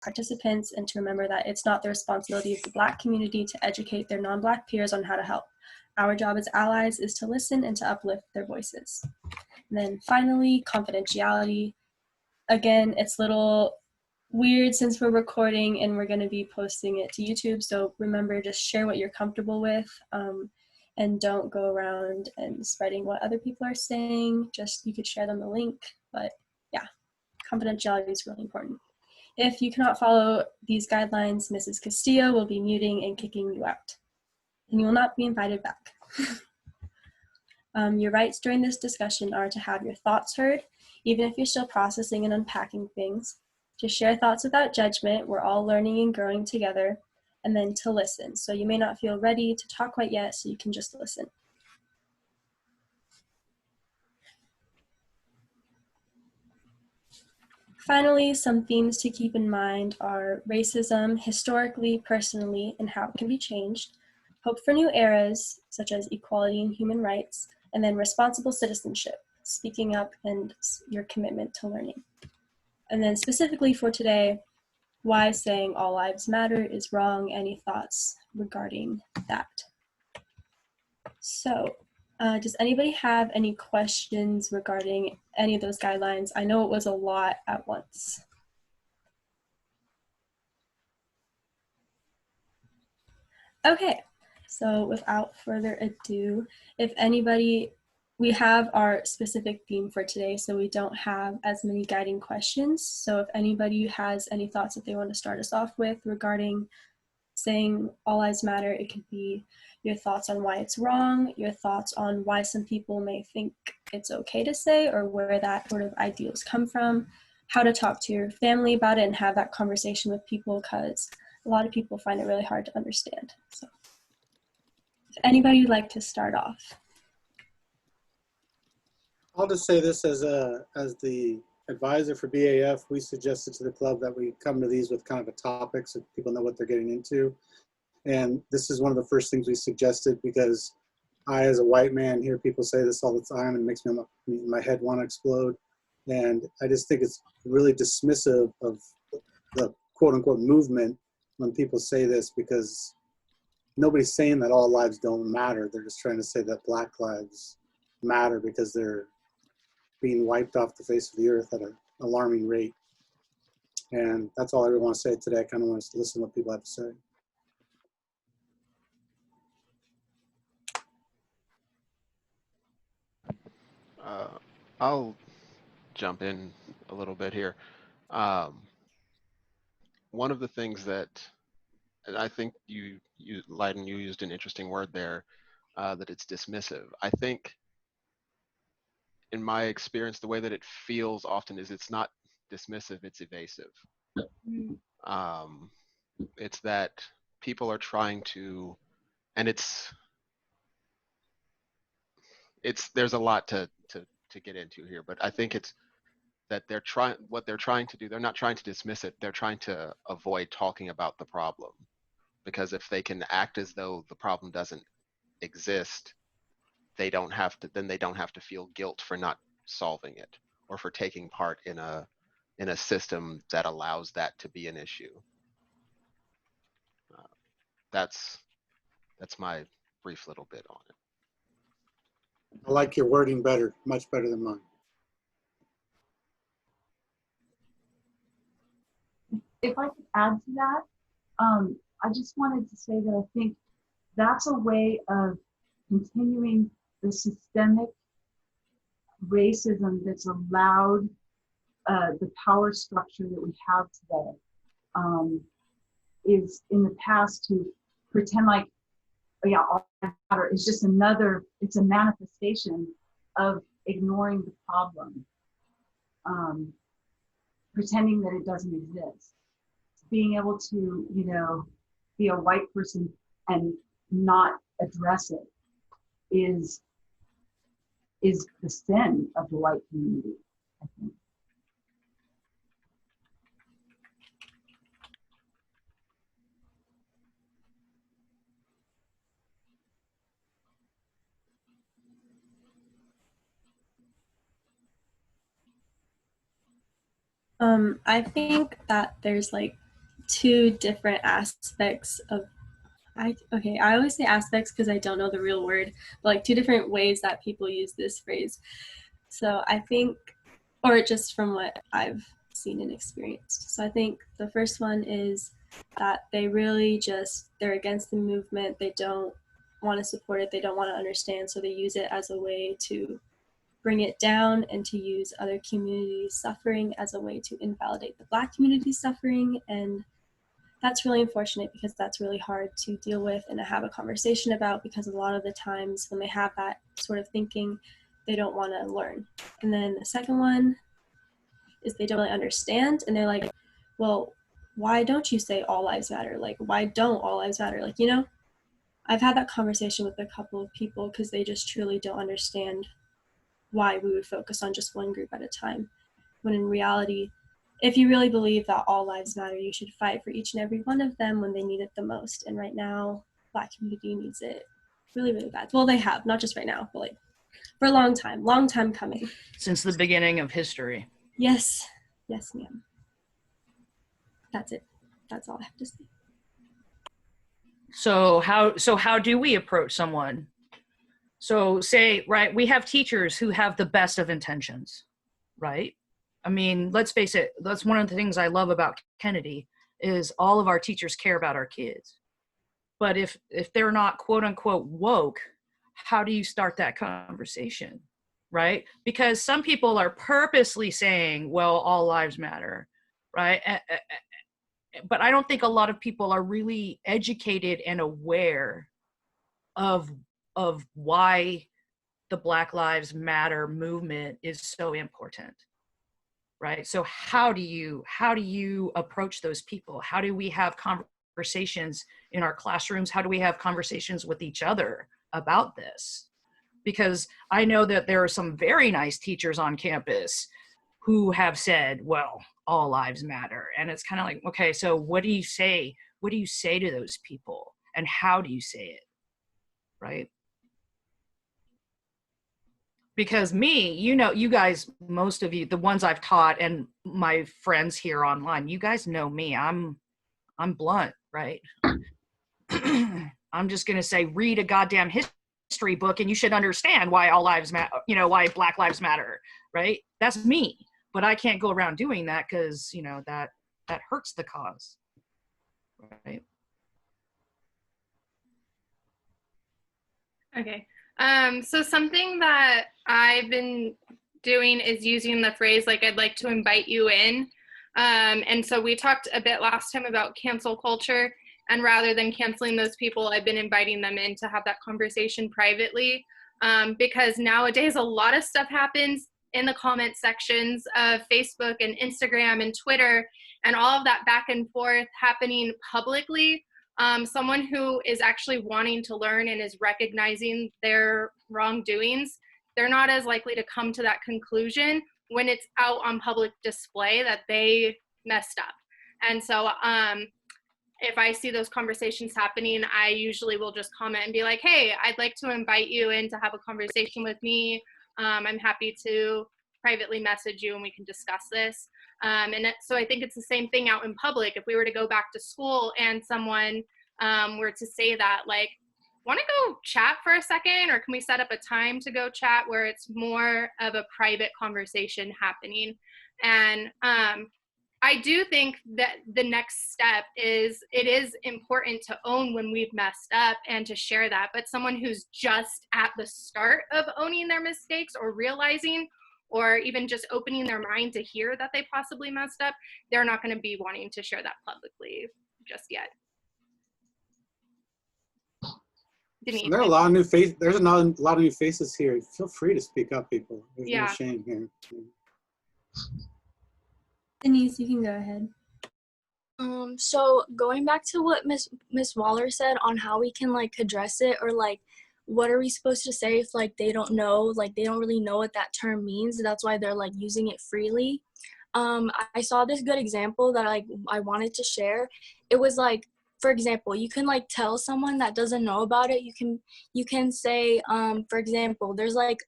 participants, and to remember that it's not the responsibility of the Black community to educate their non-Black peers on how to help. Our job as allies is to listen and to uplift their voices. And then finally, confidentiality. Again, it's a little weird since we're recording and we're going to be posting it to YouTube. So remember, just share what you're comfortable with, and don't go around and spreading what other people are saying. Just, you could share them the link, but yeah, confidentiality is really important. If you cannot follow these guidelines, Mrs. Castillo will be muting and kicking you out, and you will not be invited back. Your rights during this discussion are to have your thoughts heard, even if you're still processing and unpacking things, to share thoughts without judgment, we're all learning and growing together, and then to listen. So you may not feel ready to talk quite yet, so you can just listen. Finally, some themes to keep in mind are racism, historically, personally, and how it can be changed, hope for new eras, such as equality and human rights, and then responsible citizenship, speaking up and your commitment to learning. And then specifically for today, why saying all lives matter is wrong. Any thoughts regarding that? So does anybody have any questions regarding any of those guidelines? I know it was a lot at once. Okay, so without further ado, if anybody, we have our specific theme for today, so we don't have as many guiding questions. So if anybody has any thoughts that they want to start us off with regarding saying all lives matter, it could be your thoughts on why it's wrong, your thoughts on why some people may think it's okay to say, or where that sort of ideals come from, how to talk to your family about it and have that conversation with people, because a lot of people find it really hard to understand. So if anybody would like to start off. I'll just say this as the advisor for BAF, we suggested to the club that we come to these with kind of a topic so people know what they're getting into. And this is one of the first things we suggested, because I, as a white man, hear people say this all the time and it makes my head want to explode. And I just think it's really dismissive of the quote unquote movement when people say this, because nobody's saying that all lives don't matter. They're just trying to say that Black lives matter because they're being wiped off the face of the earth at an alarming rate. And that's all I really want to say today. I kind of want to listen to what people have to say. I'll jump in a little bit here. One of the things that, and I think Leiden, you used an interesting word there, that it's dismissive. I think in my experience, the way that it feels often is it's not dismissive, it's evasive. It's that people are trying to, and there's a lot to get into here, but I think it's that what they're trying to do, they're not trying to dismiss it, they're trying to avoid talking about the problem. Because if they can act as though the problem doesn't exist, then they don't have to feel guilt for not solving it or for taking part in a system that allows that to be an issue. That's my brief little bit on it. I like your wording better, much better than mine. If I could add to that, I just wanted to say that I think that's a way of continuing the systemic racism that's allowed the power structure that we have today, is in the past to pretend like, yeah, all matter is just it's a manifestation of ignoring the problem, pretending that it doesn't exist. Being able to, be a white person and not address it is the sin of the white community, I think. I think that there's two different aspects of I always say aspects because I don't know the real word, but like two different ways that people use this phrase. So I think, or just from what I've seen and experienced. So I think the first one is that they really they're against the movement. They don't want to support it. They don't want to understand. So they use it as a way to bring it down and to use other communities' suffering as a way to invalidate the Black community's suffering. And that's really unfortunate because that's really hard to deal with and to have a conversation about, because a lot of the times when they have that sort of thinking, they don't want to learn. And then the second one is they don't really understand, and they're like, well, why don't you say all lives matter? Like, why don't all lives matter? Like, I've had that conversation with a couple of people because they just truly don't understand why we would focus on just one group at a time, when in reality, if you really believe that all lives matter, you should fight for each and every one of them when they need it the most. And right now, Black community needs it really, really bad. Well, they have, not just right now, but like for a long time coming. Since the beginning of history. Yes, ma'am. That's it. That's all I have to say. So how do we approach someone? So say, right, we have teachers who have the best of intentions, right? I mean, let's face it, that's one of the things I love about Kennedy is all of our teachers care about our kids. But if they're not quote unquote woke, how do you start that conversation, right? Because some people are purposely saying, well, all lives matter, right? But I don't think a lot of people are really educated and aware of why the Black Lives Matter movement is so important. Right. So how do you approach those people? How do we have conversations in our classrooms? How do we have conversations with each other about this? Because I know that there are some very nice teachers on campus who have said, well, all lives matter. And it's kind of like, okay, so what do you say? What do you say to those people? And how do you say it? Right? Because me, you guys, most of you, the ones I've taught and my friends here online, you guys know me. I'm blunt, right? I'm just going to say, read a goddamn history book and you should understand why all lives matter, why Black lives matter, right? That's me. But I can't go around doing that because, that hurts the cause, right? Okay. So something that I've been doing is using the phrase, like, I'd like to invite you in. And so we talked a bit last time about cancel culture, and rather than canceling those people, I've been inviting them in to have that conversation privately, because nowadays a lot of stuff happens in the comment sections of Facebook and Instagram and Twitter, and all of that back and forth happening publicly. Someone who is actually wanting to learn and is recognizing their wrongdoings, they're not as likely to come to that conclusion when it's out on public display that they messed up. And so if I see those conversations happening, I usually will just comment and be like, hey, I'd like to invite you in to have a conversation with me. I'm happy to privately message you and we can discuss this. So I think it's the same thing out in public. If we were to go back to school and someone were to say that, like, want to go chat for a second, or can we set up a time to go chat where it's more of a private conversation happening? And I do think that the next step is, it is important to own when we've messed up and to share that. But someone who's just at the start of owning their mistakes or realizing, or even just opening their mind to hear that they possibly messed up, they're not going to be wanting to share that publicly just yet. So there are a lot of new faces. There's a lot of new faces here. Feel free to speak up, people. There's no shame here. Denise, you can go ahead. So going back to what Miss Waller said on how we can like address it, or like what are we supposed to say if like they don't know, like they don't really know what that term means. That's why they're like using it freely. I saw this good example that I wanted to share. It was like, for example, you can like tell someone that doesn't know about it. You can say, for example, there's like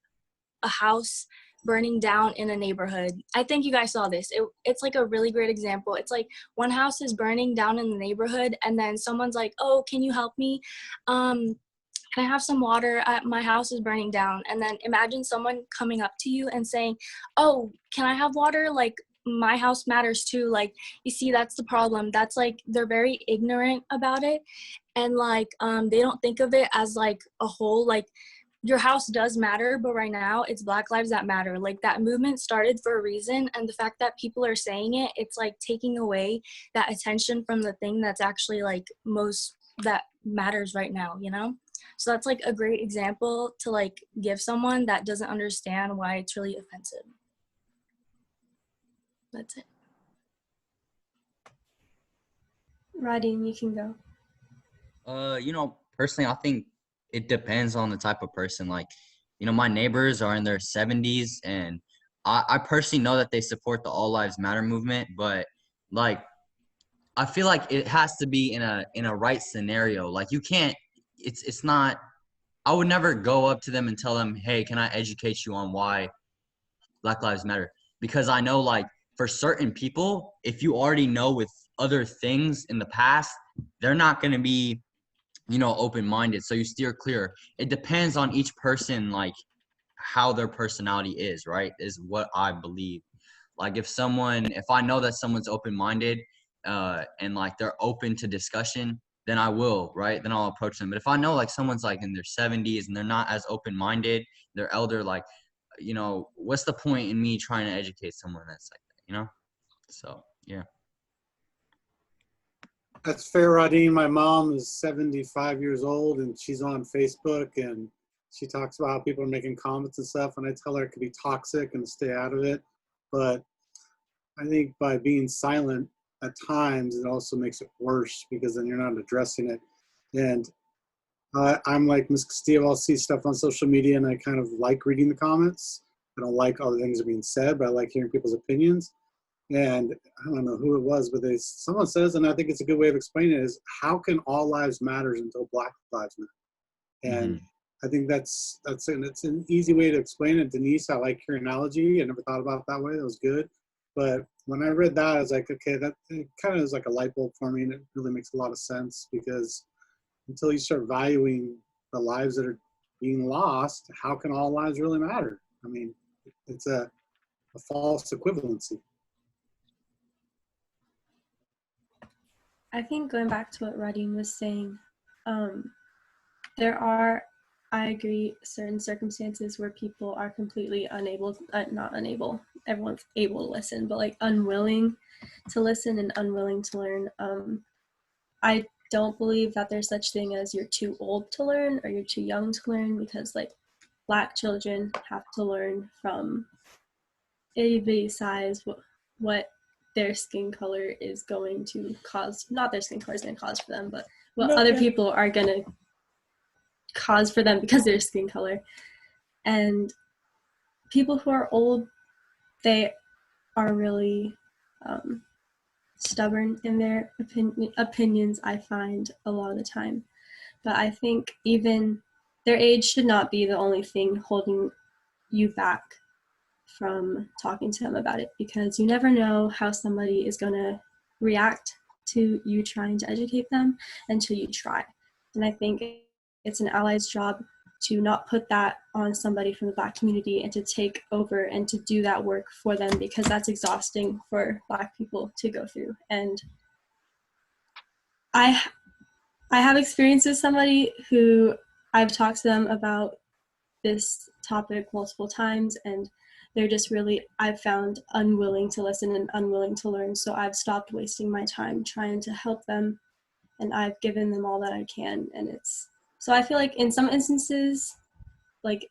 a house burning down in a neighborhood. I think you guys saw this. It's like a really great example. It's like one house is burning down in the neighborhood, and then someone's like, oh, can you help me? Can I have some water? My house is burning down. And then imagine someone coming up to you and saying, oh, can I have water? Like, my house matters too. Like, you see, that's the problem. That's like, they're very ignorant about it. And like, they don't think of it as like a whole, like, your house does matter, but right now it's Black Lives That Matter. Like, that movement started for a reason. And the fact that people are saying it, it's like taking away that attention from the thing that's actually like most that matters right now, you know? So that's like a great example to like give someone that doesn't understand why it's really offensive. That's it. Radine, you can go. Personally, I think it depends on the type of person. Like, my neighbors are in their 70s, and I personally know that they support the All Lives Matter movement, but like, I feel like it has to be in a right scenario. Like, you can't, it's not, I would never go up to them and tell them, hey, can I educate you on why Black Lives Matter? Because I know, like, for certain people, if you already know with other things in the past, they're not going to be, open-minded. So you steer clear. It depends on each person, like, how their personality is, right? Is what I believe. Like, if I know that someone's open-minded, and like they're open to discussion, then I will, right? Then I'll approach them. But if I know like someone's like in their 70s and they're not as open-minded, they're elder, like, what's the point in me trying to educate someone that's like that, So, yeah. That's fair, Radine. My mom is 75 years old and she's on Facebook and she talks about how people are making comments and stuff. And I tell her it could be toxic and stay out of it. But I think by being silent at times, it also makes it worse because then you're not addressing it. And I'm like Ms. Castillo, I'll see stuff on social media and I kind of like reading the comments. I don't like all the things that are being said, but I like hearing people's opinions. And I don't know who it was, but someone says, and I think it's a good way of explaining it, is how can all lives matter until Black lives matter? And I think it's an easy way to explain it. Denise, I like your analogy. I never thought about it that way. That was good. But when I read that, I was like, okay, that it kind of is like a light bulb for me, and it really makes a lot of sense because until you start valuing the lives that are being lost, how can all lives really matter? I mean, it's a false equivalency. I think going back to what Radine was saying, there are, I agree, certain circumstances where people are completely unable, not unable, everyone's able to listen, but like unwilling to listen and unwilling to learn. I don't believe that there's such thing as you're too old to learn or you're too young to learn, because like Black children have to learn from itty bitty size what their skin color is going to cause, not their skin color is going to cause for them, but what other people are going to cause for them because of their skin color. And people who are old, they are really stubborn in their opinions, I find a lot of the time. But I think even their age should not be the only thing holding you back from talking to them about it, because you never know how somebody is going to react to you trying to educate them until you try. And I think it's an ally's job to not put that on somebody from the Black community and to take over and to do that work for them, because that's exhausting for Black people to go through. And I have experience with somebody who I've talked to them about this topic multiple times, and they're just really, I've found, unwilling to listen and unwilling to learn. So I've stopped wasting my time trying to help them, and I've given them all that I can. And so I feel like in some instances, like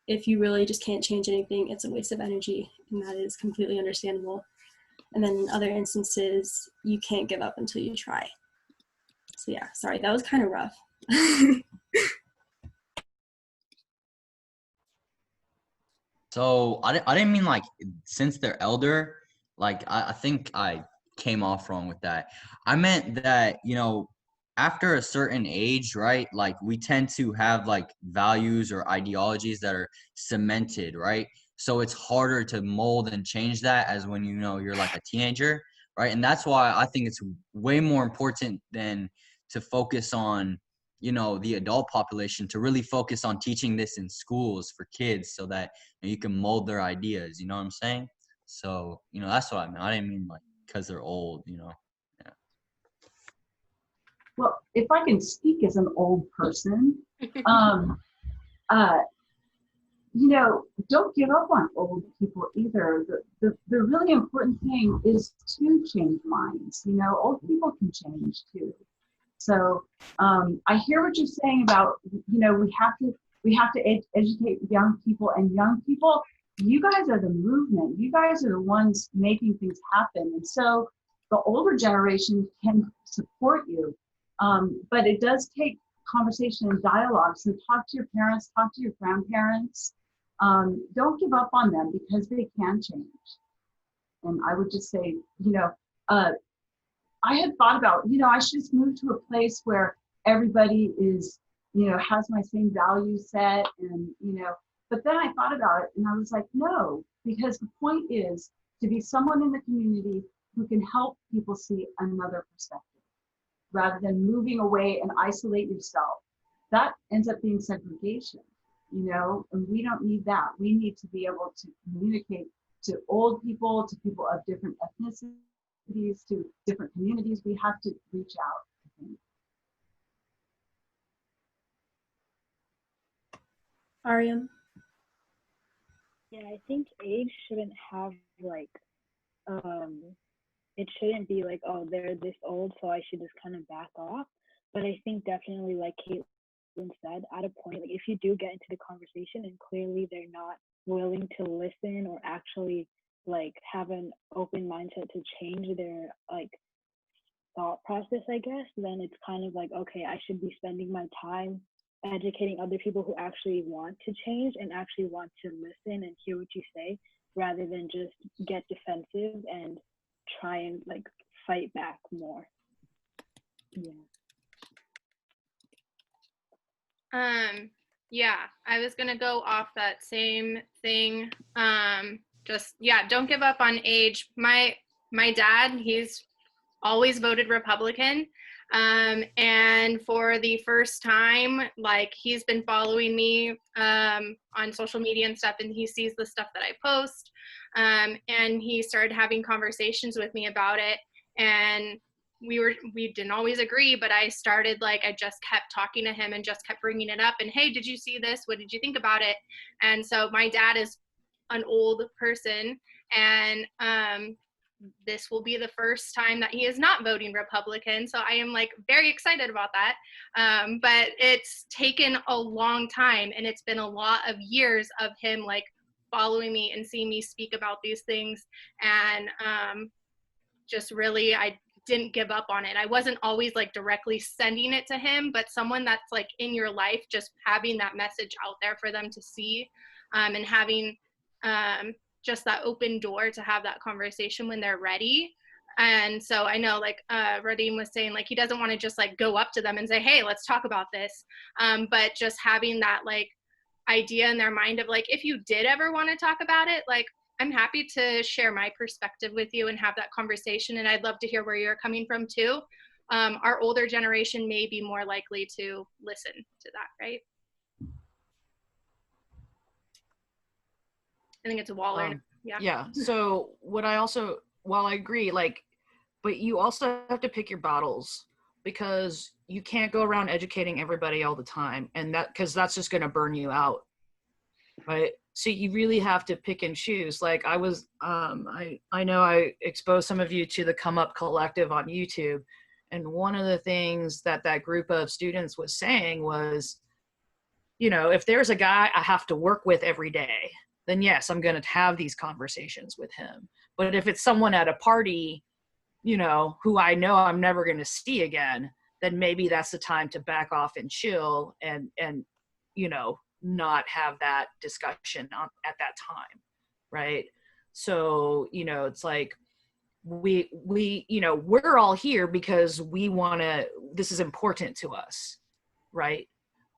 if you really just can't change anything, it's a waste of energy, and that is completely understandable. And then in other instances, you can't give up until you try. So yeah, sorry, that was kind of rough. So I didn't mean like since they're elder, like I think I came off wrong with that. I meant that, after a certain age, right? Like we tend to have like values or ideologies that are cemented, right? So it's harder to mold and change that as when you know you're like a teenager, right? And that's why I think it's way more important than to focus on, you know, the adult population, to really focus on teaching this in schools for kids so that you can mold their ideas. You know what I'm saying? So, you know, that's what I mean. I didn't mean like because they're old, you know. Yeah. Well, if I can speak as an old person, uh, you know, don't give up on old people either. The really important thing is to change minds. You know, old people can change too. So I hear what you're saying about, you know, we have to educate young people, and young people, you guys are the movement. You guys are the ones making things happen. And so the older generation can support you. But it does take conversation and dialogue. So talk to your parents, talk to your grandparents. Don't give up on them because they can change. And I would just say, you know, I had thought about, you know, I should just move to a place where everybody is, you know, has my same value set and, you know, but then I thought about it and I was like, no, because the point is to be someone in the community who can help people see another perspective rather than moving away and isolate yourself. That ends up being segregation, you know, and we don't need that. We need to be able to communicate to old people, to people of different ethnicities, to different communities. We have to reach out, I think. Ariam? Yeah, I think age shouldn't have like it shouldn't be like, oh, they're this old, so I should just kind of back off. But I think definitely, like Caitlin said, at a point, like if you do get into the conversation and clearly they're not willing to listen or actually like have an open mindset to change their like thought process, I guess, then it's kind of like, okay, I should be spending my time educating other people who actually want to change and actually want to listen and hear what you say, rather than just get defensive and try and like fight back more. Yeah. Yeah, I was gonna go off that same thing. Just yeah, don't give up on age. My dad, he's always voted Republican. And for the first time, like he's been following me on social media and stuff, and he sees the stuff that I post. And he started having conversations with me about it. And we didn't always agree, but I started like, I just kept talking to him and just kept bringing it up. And hey, did you see this? What did you think about it? And so my dad is an old person, and this will be the first time that he is not voting Republican. So I am like very excited about that. But it's taken a long time, and it's been a lot of years of him like following me and seeing me speak about these things. And just really, I didn't give up on it. I wasn't always like directly sending it to him, but someone that's like in your life, just having that message out there for them to see, and having just that open door to have that conversation when they're ready. And so I know like Radim was saying, like he doesn't want to just like go up to them and say, hey, let's talk about this. But just having that like idea in their mind of like, if you did ever want to talk about it, like I'm happy to share my perspective with you and have that conversation. And I'd love to hear where you're coming from too. Our older generation may be more likely to listen to that, right? I think it's a Waller. Yeah. Yeah. So what I also, while I agree, like, but you also have to pick your battles, because you can't go around educating everybody all the time, and that, because that's just going to burn you out, right? So you really have to pick and choose. Like I was, I know I exposed some of you to the Come Up Collective on YouTube, and one of the things that that group of students was saying was, you know, if there's a guy I have to work with every day, then yes, I'm going to have these conversations with him. But if it's someone at a party, you know, who I know I'm never going to see again, then maybe that's the time to back off and chill and, you know, not have that discussion at that time. Right. So, you know, it's like, we, you know, we're all here because we want to, this is important to us. Right.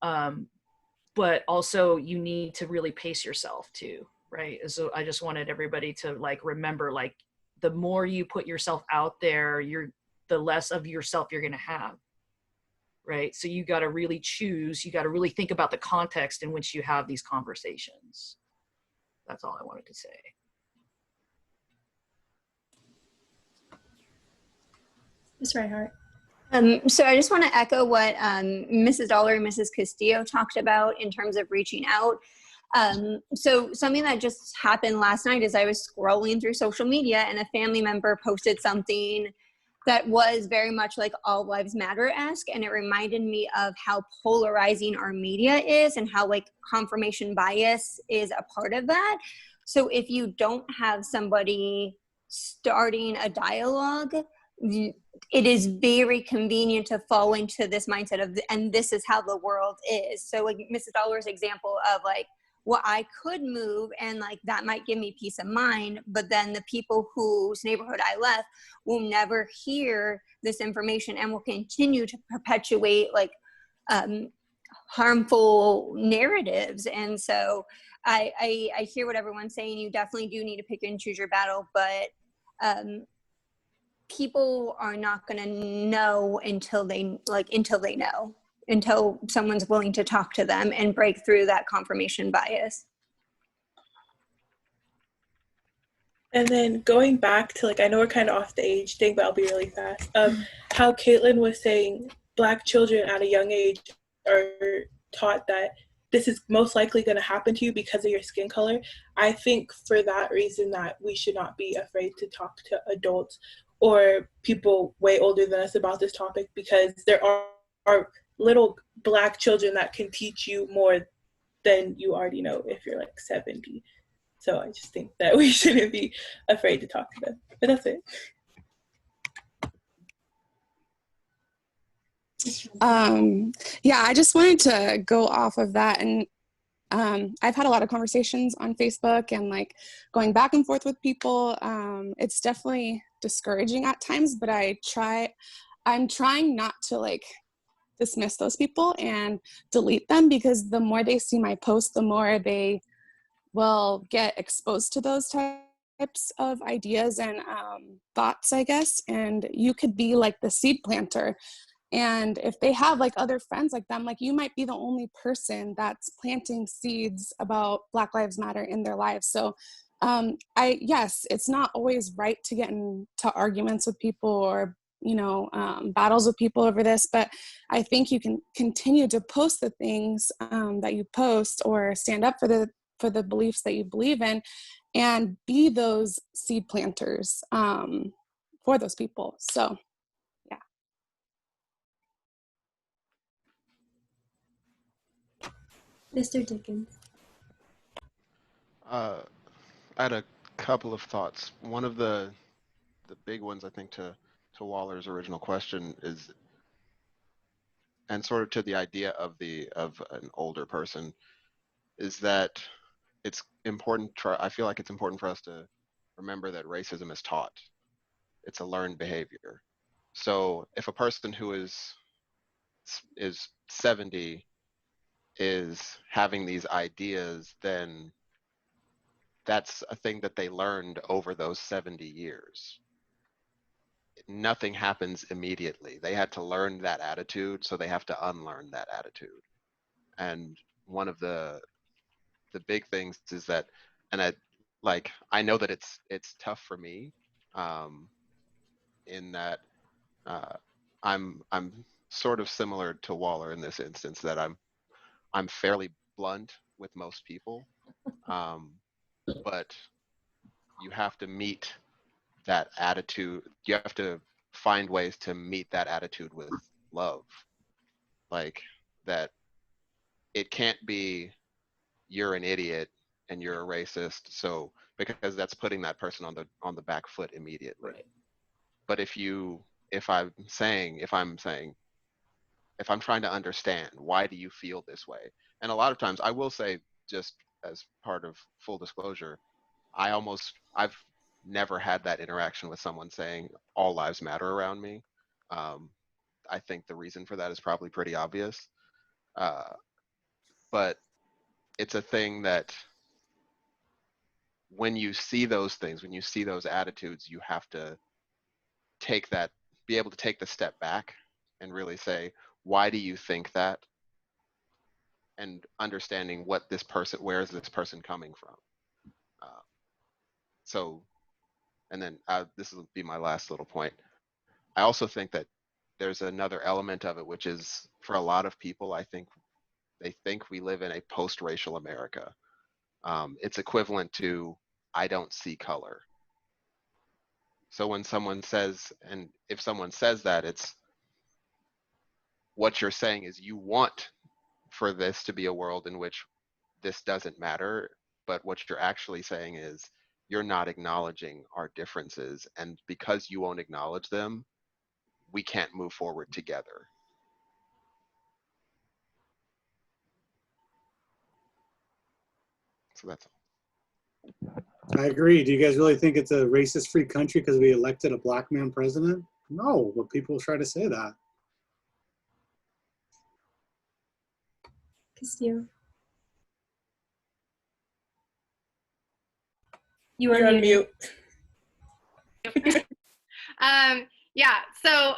But also you need to really pace yourself too, right? So I just wanted everybody to like remember, like the more you put yourself out there, the less of yourself you're going to have, right? So you got to really choose, you got to really think about the context in which you have these conversations. That's all I wanted to say. Ms. Reinhardt. So I just want to echo what Mrs. Dollar and Mrs. Castillo talked about in terms of reaching out. So something that just happened last night is I was scrolling through social media and a family member posted something that was very much like All Lives Matter-esque, and it reminded me of how polarizing our media is and how like confirmation bias is a part of that. So if you don't have somebody starting a dialogue, it is very convenient to fall into this mindset of, and this is how the world is. So like Mrs. Dollar's example of like, well, I could move and like that might give me peace of mind, but then the people whose neighborhood I left will never hear this information and will continue to perpetuate like harmful narratives. And so I hear what everyone's saying. You definitely do need to pick and choose your battle, but people are not going to know until someone's willing to talk to them and break through that confirmation bias. And then going back to like, I know we're kind of off the age thing, but I'll be really fast. How Caitlin was saying Black children at a young age are taught that this is most likely going to happen to you because of your skin color. I think for that reason that we should not be afraid to talk to adults or people way older than us about this topic, because there are little Black children that can teach you more than you already know if you're like 70. So I just think that we shouldn't be afraid to talk to them. But that's it. Yeah, I just wanted to go off of that. And I've had a lot of conversations on Facebook and like going back and forth with people. It's definitely discouraging at times, but I'm trying not to like dismiss those people and delete them, because the more they see my posts, the more they will get exposed to those types of ideas and thoughts, I guess. And you could be like the seed planter. And if they have like other friends like them, like you might be the only person that's planting seeds about Black Lives Matter in their lives. So yes, it's not always right to get into arguments with people or, battles with people over this, but I think you can continue to post the things that you post or stand up for the beliefs that you believe in and be those seed planters for those people. So Mr. Dickens. I had a couple of thoughts. One of the big ones, I think, to Waller's original question is, and sort of to the idea of an older person, is that it's important. I feel like it's important for us to remember that racism is taught. It's a learned behavior. So if a person who is 70 is having these ideas, then that's a thing that they learned over those 70 years. Nothing happens immediately. They had to learn that attitude, so they have to unlearn that attitude. And one of the big things is that, and I know that it's tough for me, in that I'm sort of similar to Waller in this instance, that I'm fairly blunt with most people, but you have to meet that attitude. You have to find ways to meet that attitude with love. Like that, it can't be you're an idiot and you're a racist, so because that's putting that person on the back foot immediately. Right. But if I'm saying, if I'm trying to understand, why do you feel this way? And a lot of times I will say, just as part of full disclosure, I've never had that interaction with someone saying all lives matter around me. I think the reason for that is probably pretty obvious. But it's a thing that when you see those things, when you see those attitudes, you have to be able to take the step back and really say, why do you think that? And understanding where is this person coming from? Uh, so, and then this will be my last little point. I also think that there's another element of it, which is for a lot of people, I think they think we live in a post-racial America. It's equivalent to, I don't see color. So when someone says, and if someone says that, it's what you're saying is you want for this to be a world in which this doesn't matter, but what you're actually saying is you're not acknowledging our differences, and because you won't acknowledge them, we can't move forward together. So that's all. I agree. Do you guys really think it's a racist-free country because we elected a black man president? No, but people try to say that. Castillo. You are You're on muted. mute. Yeah, so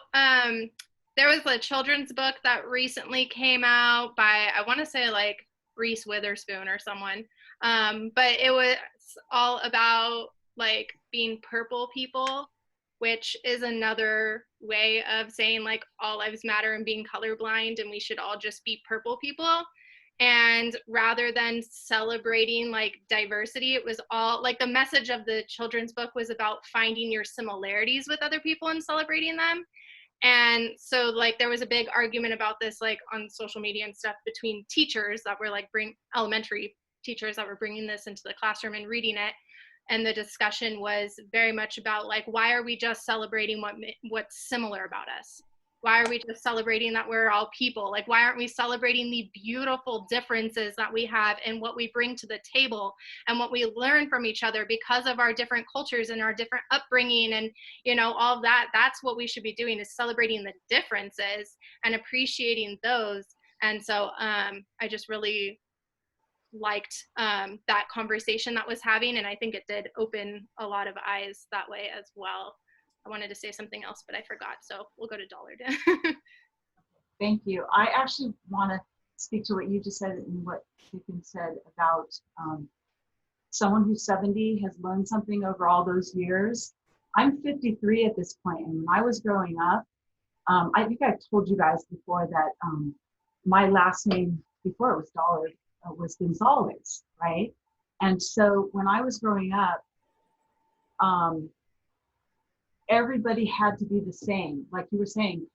there was a children's book that recently came out by, I want to say like Reese Witherspoon or someone, but it was all about like being purple people, which is another way of saying like all lives matter and being colorblind and we should all just be purple people. And rather than celebrating like diversity, it was all like the message of the children's book was about finding your similarities with other people and celebrating them. And so like there was a big argument about this like on social media and stuff between teachers that were like elementary teachers that were bringing this into the classroom and reading it. And the discussion was very much about like, why are we just celebrating what's similar about us? Why are we just celebrating that we're all people? Like, why aren't we celebrating the beautiful differences that we have and what we bring to the table and what we learn from each other because of our different cultures and our different upbringing and, you know, all of that? That's what we should be doing, is celebrating the differences and appreciating those. And so I just really liked that conversation that was having, and I think it did open a lot of eyes that way as well. I wanted to say something else, but I forgot, so we'll go to Dollar. Thank you. I actually want to speak to what you just said and what Dickon said about someone who's 70 has learned something over all those years. I'm 53 at this point, and when I was growing up, I think I've told you guys before that my last name before it was Dollar was Gonzalez, right? And so when I was growing up, everybody had to be the same, like you were saying,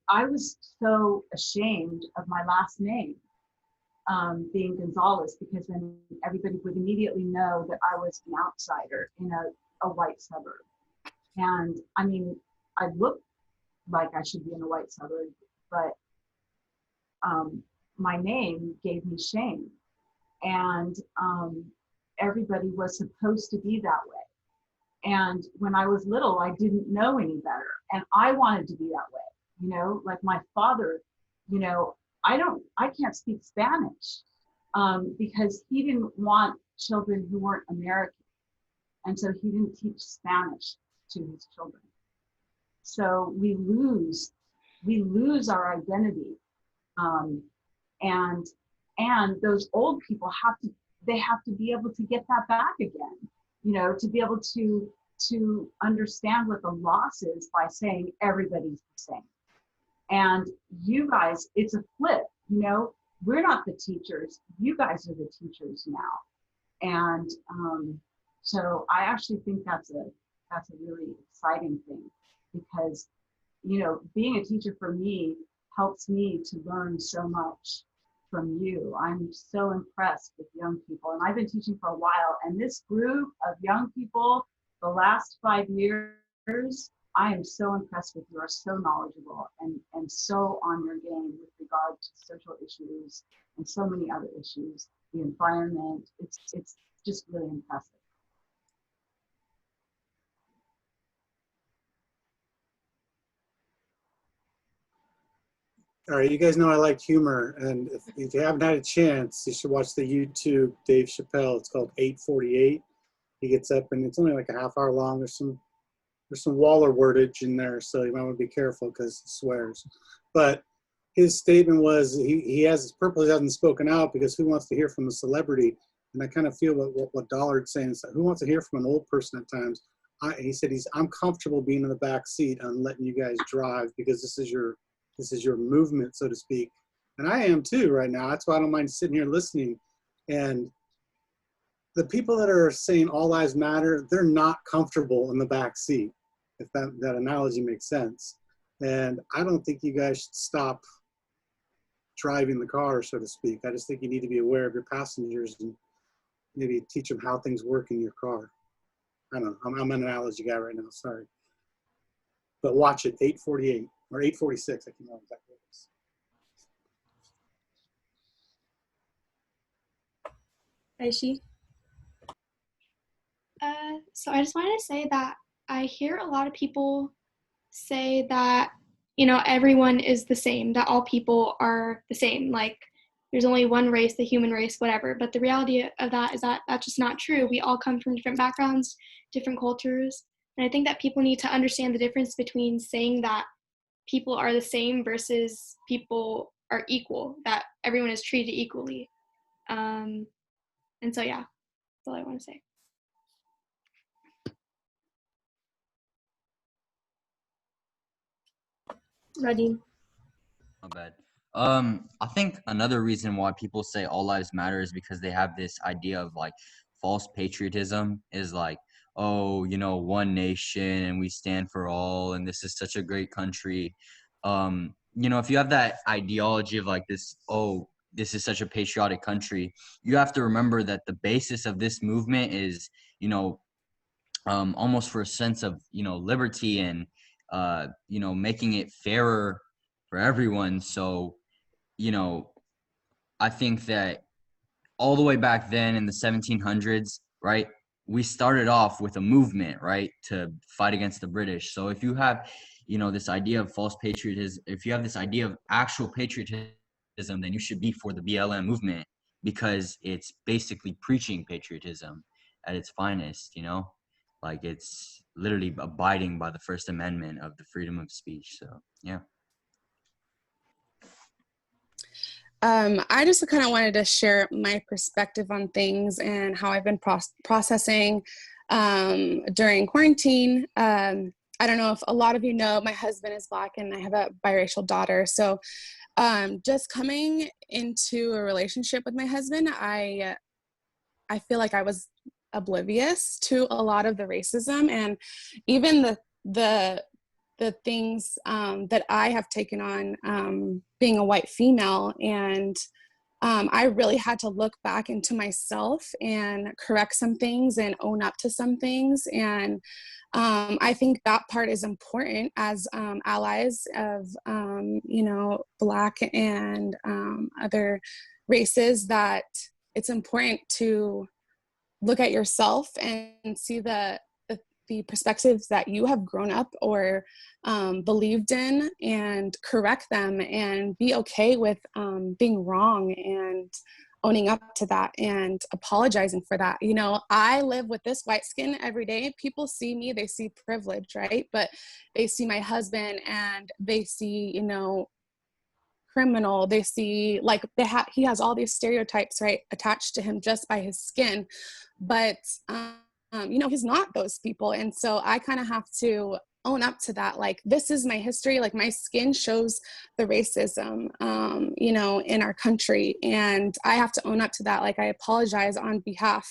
I was so ashamed of my last name being Gonzalez, because then everybody would immediately know that I was an outsider in a white suburb. And I mean, I looked like I should be in a white suburb, but my name gave me shame. And everybody was supposed to be that way. And when I was little, I didn't know any better. And I wanted to be that way, you know, like my father, you know, I can't speak Spanish because he didn't want children who weren't American. And so he didn't teach Spanish to his children. So we lose our identity. And those old people have to be able to get that back again, you know, to be able to understand what the loss is by saying everybody's the same. And you guys, it's a flip, you know, we're not the teachers, you guys are the teachers now. And so I actually think that's a really exciting thing, because, you know, being a teacher for me helps me to learn so much from you. I'm so impressed with young people, and I've been teaching for a while, and this group of young people, the last 5 years, I am so impressed with. You are so knowledgeable and so on your game with regard to social issues and so many other issues, the environment. It's just really impressive. All right, you guys know I like humor, and if you haven't had a chance, you should watch the YouTube Dave Chappelle. It's called 848. He gets up, and it's only like a half hour long. There's some Waller wordage in there, so you might want to be careful because he swears. But his statement was he has purposely hasn't spoken out because who wants to hear from a celebrity? And I kind of feel what Dollard's saying is that who wants to hear from an old person at times? He said I'm comfortable being in the back seat and letting you guys drive because this is your movement, so to speak. And I am too right now. That's why I don't mind sitting here listening. And the people that are saying all lives matter, they're not comfortable in the back seat, if that analogy makes sense. And I don't think you guys should stop driving the car, so to speak. I just think you need to be aware of your passengers and maybe teach them how things work in your car. I don't know. I'm an analogy guy right now. Sorry. But watch it, 848 or 846. I can't remember exactly what it is. Aishi? So I just wanted to say that I hear a lot of people say that, you know, everyone is the same, that all people are the same. Like, there's only one race, the human race, whatever. But the reality of that is that that's just not true. We all come from different backgrounds, different cultures. And I think that people need to understand the difference between saying that people are the same versus people are equal, that everyone is treated equally. And so, yeah, that's all I want to say. Radim? Not bad. I think another reason why people say all lives matter is because they have this idea of like false patriotism is like, oh, you know, one nation and we stand for all and this is such a great country. You know, if you have that ideology of like this, oh, this is such a patriotic country, you have to remember that the basis of this movement is, you know, almost for a sense of, you know, liberty and, you know, making it fairer for everyone. So, you know, I think that all the way back then in the 1700s, right, we started off with a movement, right, to fight against the British. So if you have, you know, this idea of false patriotism, if you have this idea of actual patriotism, then you should be for the BLM movement because it's basically preaching patriotism at its finest, you know, like it's literally abiding by the First Amendment of the freedom of speech. So, yeah. I just kind of wanted to share my perspective on things and how I've been processing during quarantine. I don't know if a lot of you know, my husband is Black and I have a biracial daughter. So just coming into a relationship with my husband, I feel like I was oblivious to a lot of the racism and even the things that I have taken on being a white female. And I really had to look back into myself and correct some things and own up to some things. And I think that part is important as allies of, you know, Black and other races, that it's important to look at yourself and see the perspectives that you have grown up or believed in and correct them and be okay with being wrong and owning up to that and apologizing for that. You know, I live with this white skin every day. People see me, they see privilege, right? But they see my husband and they see, you know, criminal. They see like he has all these stereotypes, right, attached to him just by his skin. But you know, he's not those people. And so I kind of have to own up to that. Like, this is my history. Like, my skin shows the racism, you know, in our country. And I have to own up to that. Like, I apologize on behalf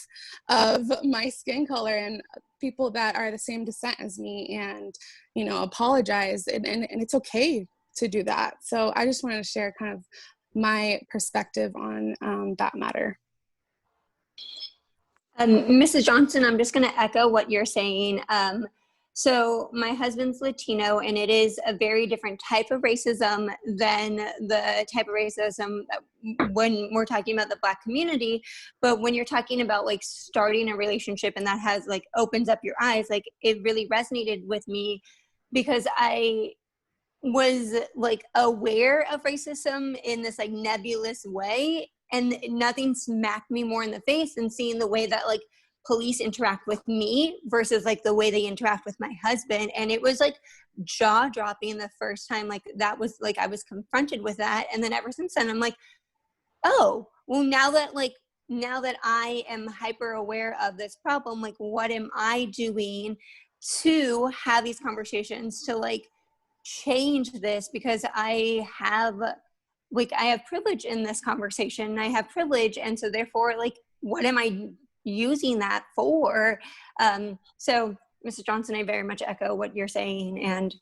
of my skin color and people that are the same descent as me and, you know, apologize. And it's okay to do that. So I just wanted to share kind of my perspective on that matter. Mrs. Johnson, I'm just going to echo what you're saying. So my husband's Latino, and it is a very different type of racism than the type of racism that when we're talking about the Black community. But when you're talking about like starting a relationship and that has like opens up your eyes, like it really resonated with me because was like aware of racism in this like nebulous way, and nothing smacked me more in the face than seeing the way that like police interact with me versus like the way they interact with my husband. And it was like jaw dropping the first time like that was like I was confronted with that. And then ever since then I'm like, oh well, now that I am hyper aware of this problem, like what am I doing to have these conversations to like change this? Because I have privilege in this conversation. I have privilege, and so therefore like what am I using that for? So Mrs. Johnson, I very much echo what you're saying, and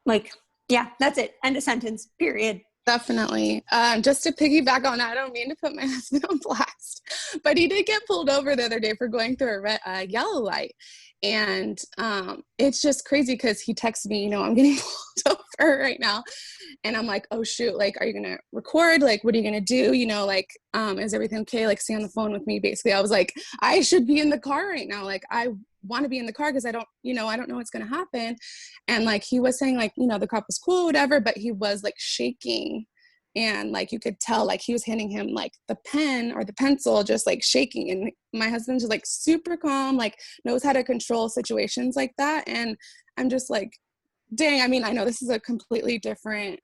like yeah, that's it, end of sentence, period. Definitely. Just to piggyback on that, I don't mean to put my husband on blast, but he did get pulled over the other day for going through a yellow light. And it's just crazy because he texted me, you know, I'm getting pulled over right now. And I'm like, oh shoot, like, are you going to record? Like, what are you going to do? You know, like, is everything okay? Like, stay on the phone with me. Basically, I was like, I should be in the car right now. Like, I want to be in the car because I don't know what's going to happen. And like, he was saying like, you know, the cop was cool, whatever, but he was like shaking. And like, you could tell, like he was handing him like the pen or the pencil, just like shaking. And my husband's just like super calm, like knows how to control situations like that. And I'm just like, dang, I mean, I know this is a completely different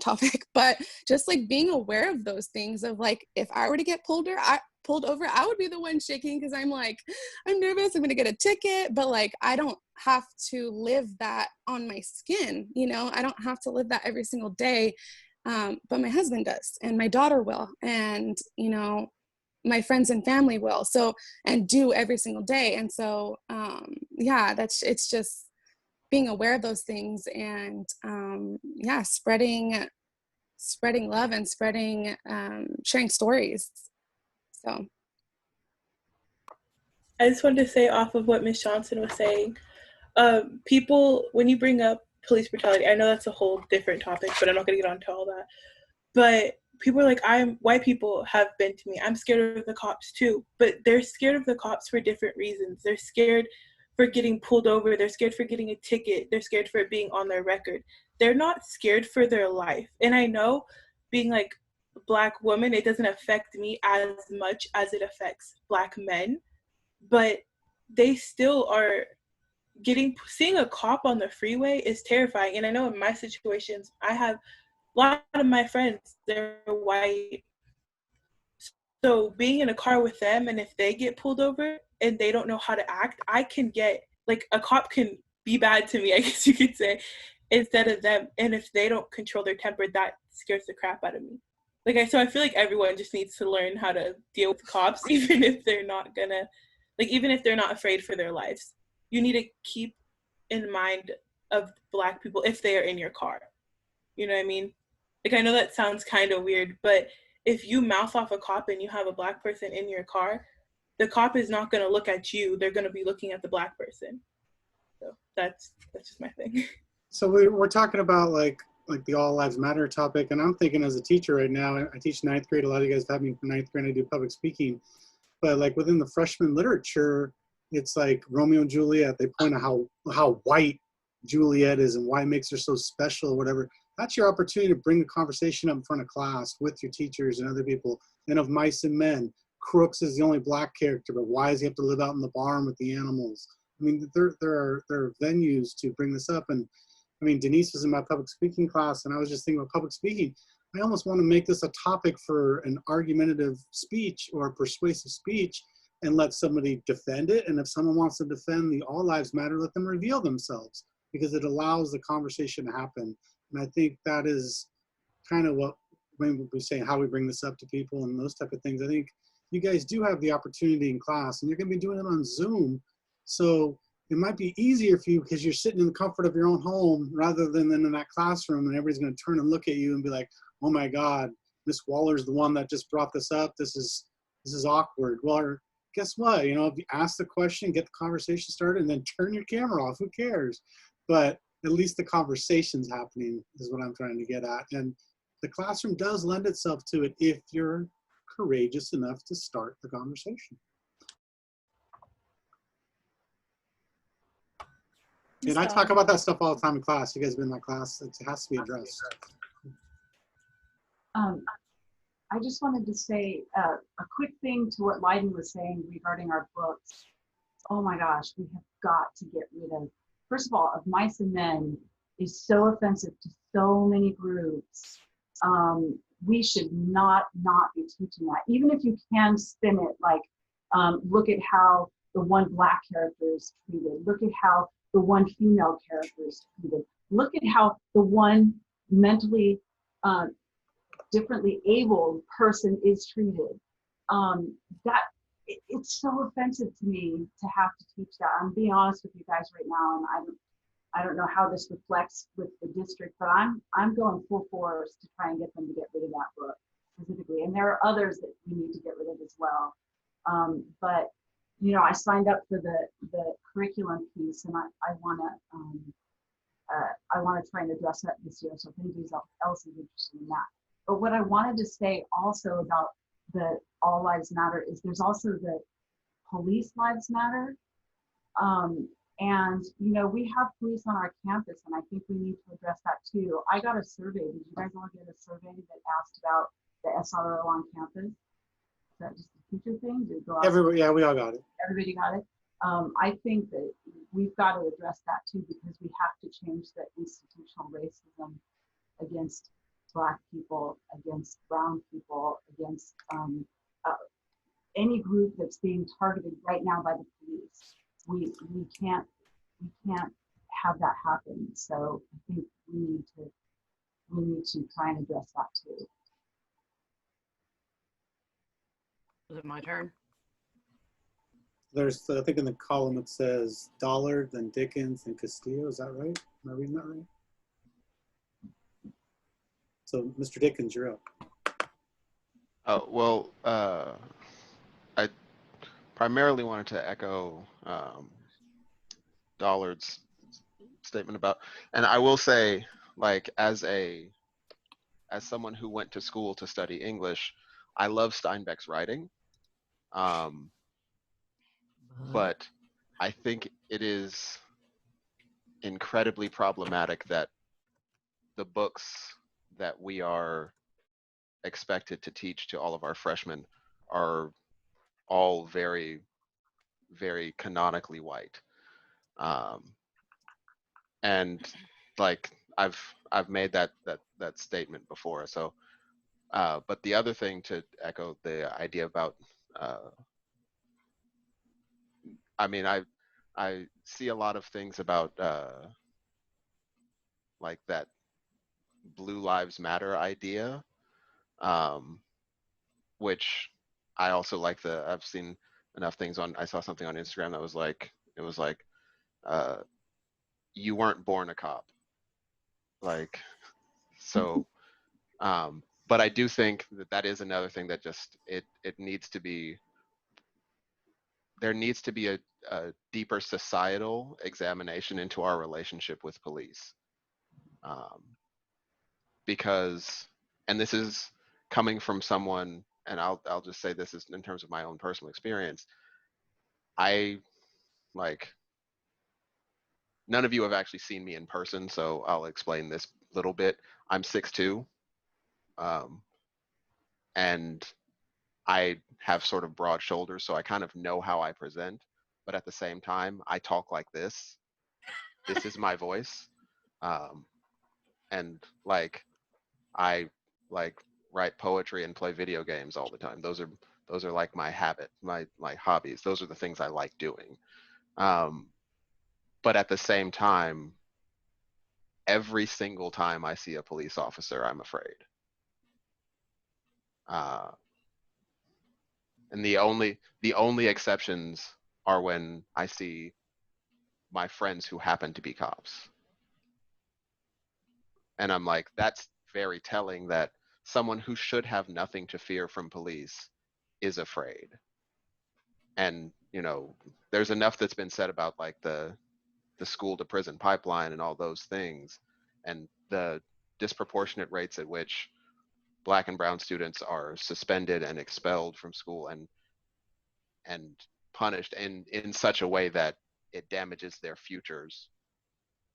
topic, but just like being aware of those things of like, if I were to get pulled over, I would be the one shaking because I'm like, I'm nervous, I'm gonna get a ticket, but like I don't have to live that on my skin, you know, I don't have to live that every single day, but my husband does, and my daughter will, and you know, my friends and family will, so, and do every single day. And so yeah, it's just being aware of those things, and yeah, spreading love and sharing stories. So I just wanted to say off of what Ms. Johnson was saying, people, when you bring up police brutality, I know that's a whole different topic, but I'm not going to get onto all that. But people are like, white people have been to me, I'm scared of the cops too. But they're scared of the cops for different reasons. They're scared for getting pulled over. They're scared for getting a ticket. They're scared for it being on their record. They're not scared for their life. And I know being like a Black woman, it doesn't affect me as much as it affects Black men, but they still are seeing a cop on the freeway is terrifying. And I know in my situations, I have a lot of my friends, they're white. So being in a car with them, and if they get pulled over and they don't know how to act, I can get, like, a cop can be bad to me, I guess you could say, instead of them. And if they don't control their temper, that scares the crap out of me. So I feel like everyone just needs to learn how to deal with cops, even if they're not afraid for their lives. You need to keep in mind of Black people if they are in your car. You know what I mean? Like, I know that sounds kind of weird, but if you mouth off a cop and you have a Black person in your car, the cop is not going to look at you. They're going to be looking at the Black person. So that's just my thing. So we're talking about like the All Lives Matter topic, and I'm thinking as a teacher right now, I teach ninth grade. A lot of you guys have me for ninth grade. I do public speaking, but like within the freshman literature, it's like Romeo and Juliet. They point out how white Juliet is and why it makes her so special or whatever. That's your opportunity to bring the conversation up in front of class with your teachers and other people. And of Mice and Men, Crooks is the only Black character, but why does he have to live out in the barn with the animals? I mean, there are venues to bring this up. And I mean, Denise was in my public speaking class, and I was just thinking about public speaking. I almost want to make this a topic for an argumentative speech or persuasive speech and let somebody defend it. And if someone wants to defend the All Lives Matter, let them reveal themselves, because it allows the conversation to happen. And I think that is kind of what, when we say how we bring this up to people and those type of things, I think you guys do have the opportunity in class, and you're going to be doing it on Zoom. So it might be easier for you because you're sitting in the comfort of your own home rather than in that classroom, and everybody's going to turn and look at you and be like, oh my God, Miss Waller's the one that just brought this up. This is awkward. Well, guess what? You know, if you ask the question, get the conversation started, and then turn your camera off, who cares? But at least the conversation's happening is what I'm trying to get at. And the classroom does lend itself to it if you're courageous enough to start the conversation. And I talk about that stuff all the time in class. You guys have been in my class. It has to be addressed. I just wanted to say a quick thing to what Leiden was saying regarding our books. Oh my gosh, we have got to get rid of, first of all, Of Mice and Men is so offensive to so many groups. We should not be teaching that. Even if you can spin it like, look at how the one Black character is treated. Look at how the one female character is treated. Look at how the one mentally differently abled person is treated. It's so offensive to me to have to teach that. I'm being honest with you guys right now, and I don't know how this reflects with the district, but I'm going full force to try and get them to get rid of that book specifically. And there are others that we need to get rid of as well. But you know, I signed up for the curriculum piece, and I want to try and address that this year. So if anybody else is interested in that. But what I wanted to say also about the All Lives Matter is there's also the Police Lives Matter. And you know, we have police on our campus, and I think we need to address that too. I got a survey. Did you guys all get a survey that asked about the SRO on campus? Is that just a teacher thing? Did it go out? Everybody, yeah, we all got it. Everybody got it. I think that we've got to address that too, because we have to change the institutional racism against Black people, against brown people, against any group that's being targeted right now by the police. We can't have that happen. So I think we need to try and address that too. Is it my turn? There's, I think in the column it says Dollard, then Dickens, and Castillo. Is that right? Am I reading that right? So, Mr. Dickens, you're up. Oh, well, I primarily wanted to echo Dollard's statement about, and I will say, like, as someone who went to school to study English, I love Steinbeck's writing. But I think it is incredibly problematic that the books that we are expected to teach to all of our freshmen are all very, very canonically white. And like I've made that statement before. So, but the other thing, to echo the idea about, I mean, I see a lot of things about like that Blue Lives Matter idea, which I also like. I've seen enough things I saw something on Instagram that was like, it was like, you weren't born a cop. Like, so, but I do think that is another thing that just, it needs to be, there needs to be a deeper societal examination into our relationship with police. Because, and this is coming from someone, and I'll just say this is in terms of my own personal experience. I, like, none of you have actually seen me in person, so I'll explain this little bit. I'm 6'2", and I have sort of broad shoulders, so I kind of know how I present, but at the same time, I talk like this. This is my voice. And like, I like write poetry and play video games all the time. Those are like my habit, my hobbies. Those are the things I like doing. But at the same time, every single time I see a police officer, I'm afraid. And the only exceptions are when I see my friends who happen to be cops. And I'm like, that's very telling that someone who should have nothing to fear from police is afraid. And, you know, there's enough that's been said about like the school to prison pipeline and all those things, and the disproportionate rates at which Black and brown students are suspended and expelled from school and punished in such a way that it damages their futures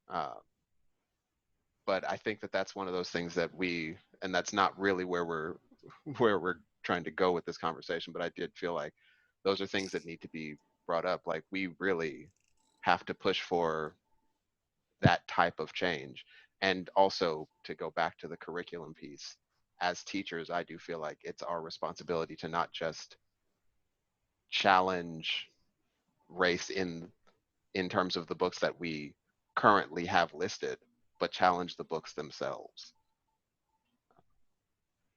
But I think that that's one of those things that and that's not really where we're trying to go with this conversation, but I did feel like those are things that need to be brought up. Like, we really have to push for that type of change. And also, to go back to the curriculum piece, as teachers, I do feel like it's our responsibility to not just challenge race in terms of the books that we currently have listed, but challenge the books themselves.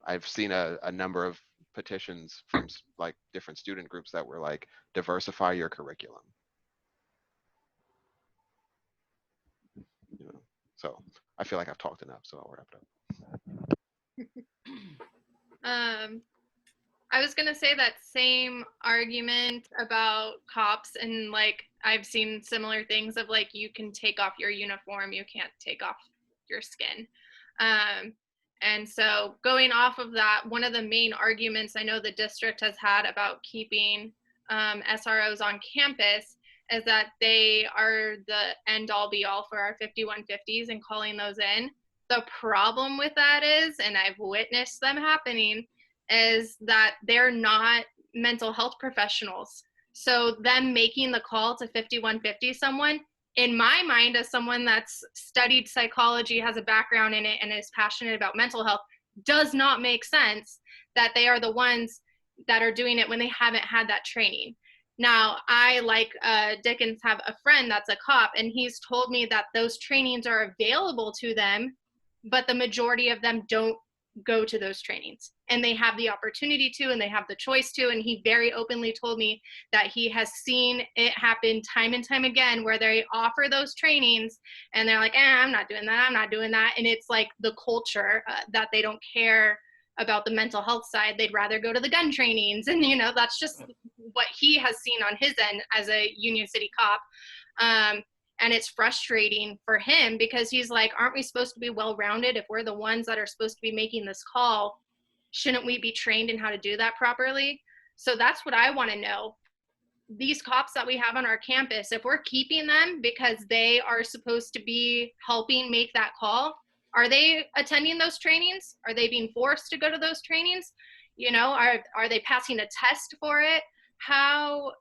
I've seen a number of petitions from like different student groups that were like, diversify your curriculum. You know, so I feel like I've talked enough, so I'll wrap it up. I was gonna say that same argument about cops, and like I've seen similar things of like, you can take off your uniform, you can't take off your skin. And so going off of that, one of the main arguments I know the district has had about keeping SROs on campus is that they are the end all be all for our 5150s and calling those in. The problem with that is, and I've witnessed them happening, is that they're not mental health professionals. So them making the call to 5150 someone, in my mind, as someone that's studied psychology, has a background in it, and is passionate about mental health, does not make sense that they are the ones that are doing it when they haven't had that training. Now, I, like Dickens, have a friend that's a cop, and he's told me that those trainings are available to them, but the majority of them don't go to those trainings, and they have the opportunity to, and they have the choice to. And he very openly told me that he has seen it happen time and time again, where they offer those trainings and they're like, I'm not doing that, I'm not doing that. And it's like the culture that they don't care about the mental health side. They'd rather go to the gun trainings. And you know, that's just what he has seen on his end as a Union City cop. And it's frustrating for him, because he's like, aren't we supposed to be well-rounded? If we're the ones that are supposed to be making this call, shouldn't we be trained in how to do that properly? So that's what I want to know. These cops that we have on our campus, if we're keeping them because they are supposed to be helping make that call, are they attending those trainings? Are they being forced to go to those trainings? You know, are they passing a test for it? How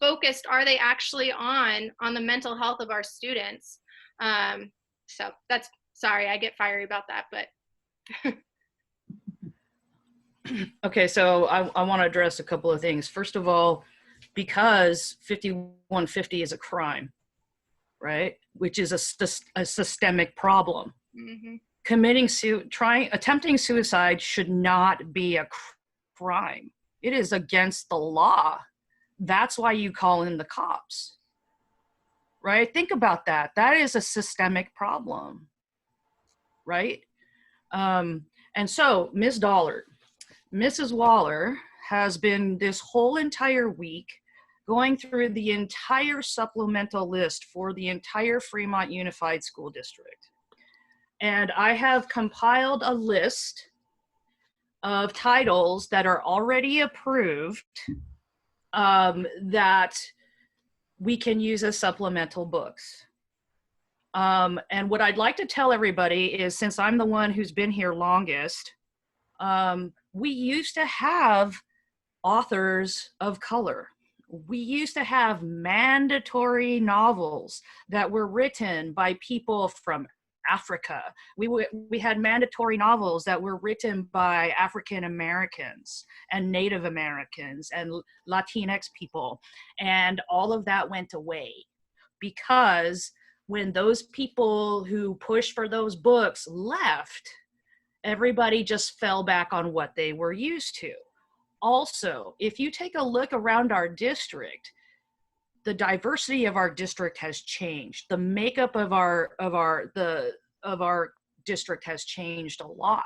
focused are they actually on the mental health of our students? So that's, sorry, I get fiery about that, but. Okay, so I want to address a couple of things. First of all, because 5150 is a crime, right? Which is a systemic problem. Mm-hmm. Attempting suicide should not be a crime. It is against the law. That's why you call in the cops, right? Think about that. That is a systemic problem, right? And so Ms. Dollard, Mrs. Waller has been this whole entire week going through the entire supplemental list for the entire Fremont Unified School District. And I have compiled a list of titles that are already approved that we can use as supplemental books. And what I'd like to tell everybody is, since I'm the one who's been here longest, we used to have authors of color. We used to have mandatory novels that were written by people from Africa. We had mandatory novels that were written by African Americans and Native Americans and Latinx people. And all of that went away, because when those people who pushed for those books left, everybody just fell back on what they were used to. Also, if you take a look around our district, the diversity of our district has changed. The makeup of our district has changed a lot.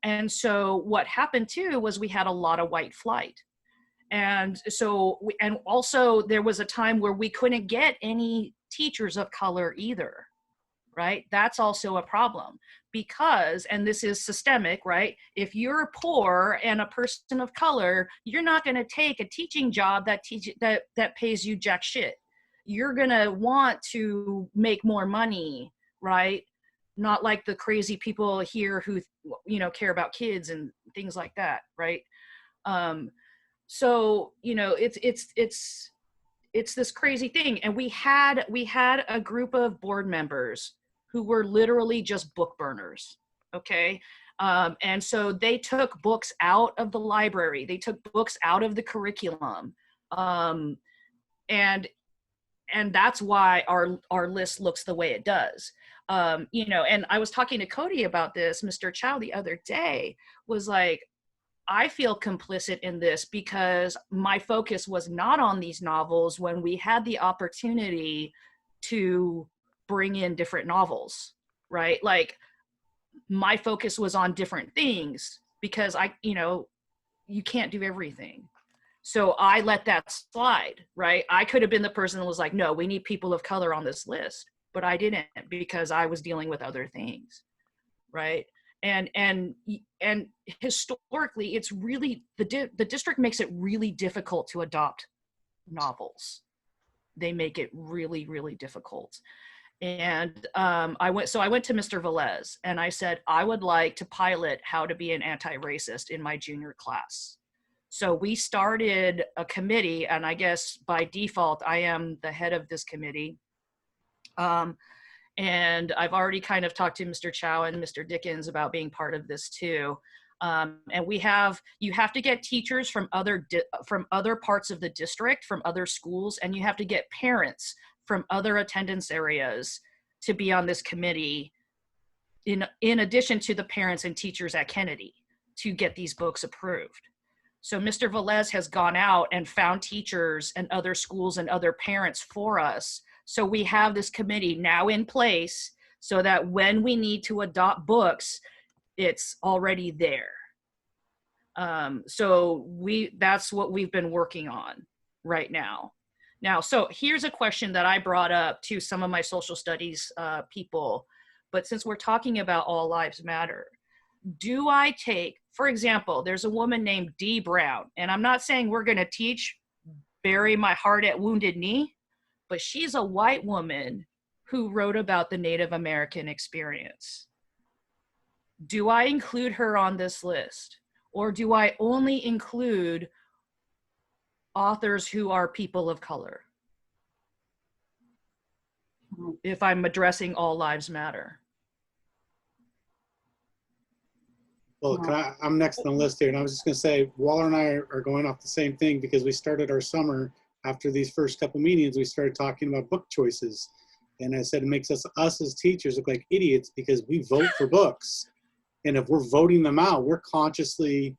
And so what happened too was we had a lot of white flight. And so, and also there was a time where we couldn't get any teachers of color either, right? That's also a problem, because, and this is systemic, right? If you're poor and a person of color, you're not going to take a teaching job that pays you jack shit. you're gonna want to make more money, right? Not like the crazy people here who, care about kids and things like that, right? So, it's this crazy thing. And we had a group of board members who were literally just book burners. Okay. And so they took books out of the library. They took books out of the curriculum. And that's why our list looks the way it does. And I was talking to Cody about this. Mr. Chow the other day was like, I feel complicit in this because my focus was not on these novels when we had the opportunity to bring in different novels, right? Like my focus was on different things because you can't do everything. So I let that slide, right? I could have been the person that was like, no, we need people of color on this list, but I didn't because I was dealing with other things, right? And historically, it's really the district makes it really difficult to adopt novels. They make it really, really difficult. And I went to Mr. Velez and I said, I would like to pilot how to be an anti-racist in my junior class. So we started a committee, and I guess by default, I am the head of this committee. And I've already kind of talked to Mr. Chow and Mr. Dickens about being part of this too. And you have to get teachers from other parts of the district, from other schools, and you have to get parents from other attendance areas to be on this committee in addition to the parents and teachers at Kennedy to get these books approved. So Mr. Velez has gone out and found teachers and other schools and other parents for us. So we have this committee now in place so that when we need to adopt books, it's already there. So that's what we've been working on right now. Now, so here's a question that I brought up to some of my social studies people, but since we're talking about All Lives Matter, do I take, for example, there's a woman named Dee Brown, and I'm not saying we're gonna teach Bury My Heart at Wounded Knee, but she's a white woman who wrote about the Native American experience. Do I include her on this list? Or do I only include authors who are people of color if I'm addressing All Lives Matter? Well, I'm next on the list here, and I was just going to say, Waller and I are going off the same thing because we started our summer after these first couple meetings. We started talking about book choices, and I said it makes us as teachers look like idiots because we vote for books, and if we're voting them out, we're consciously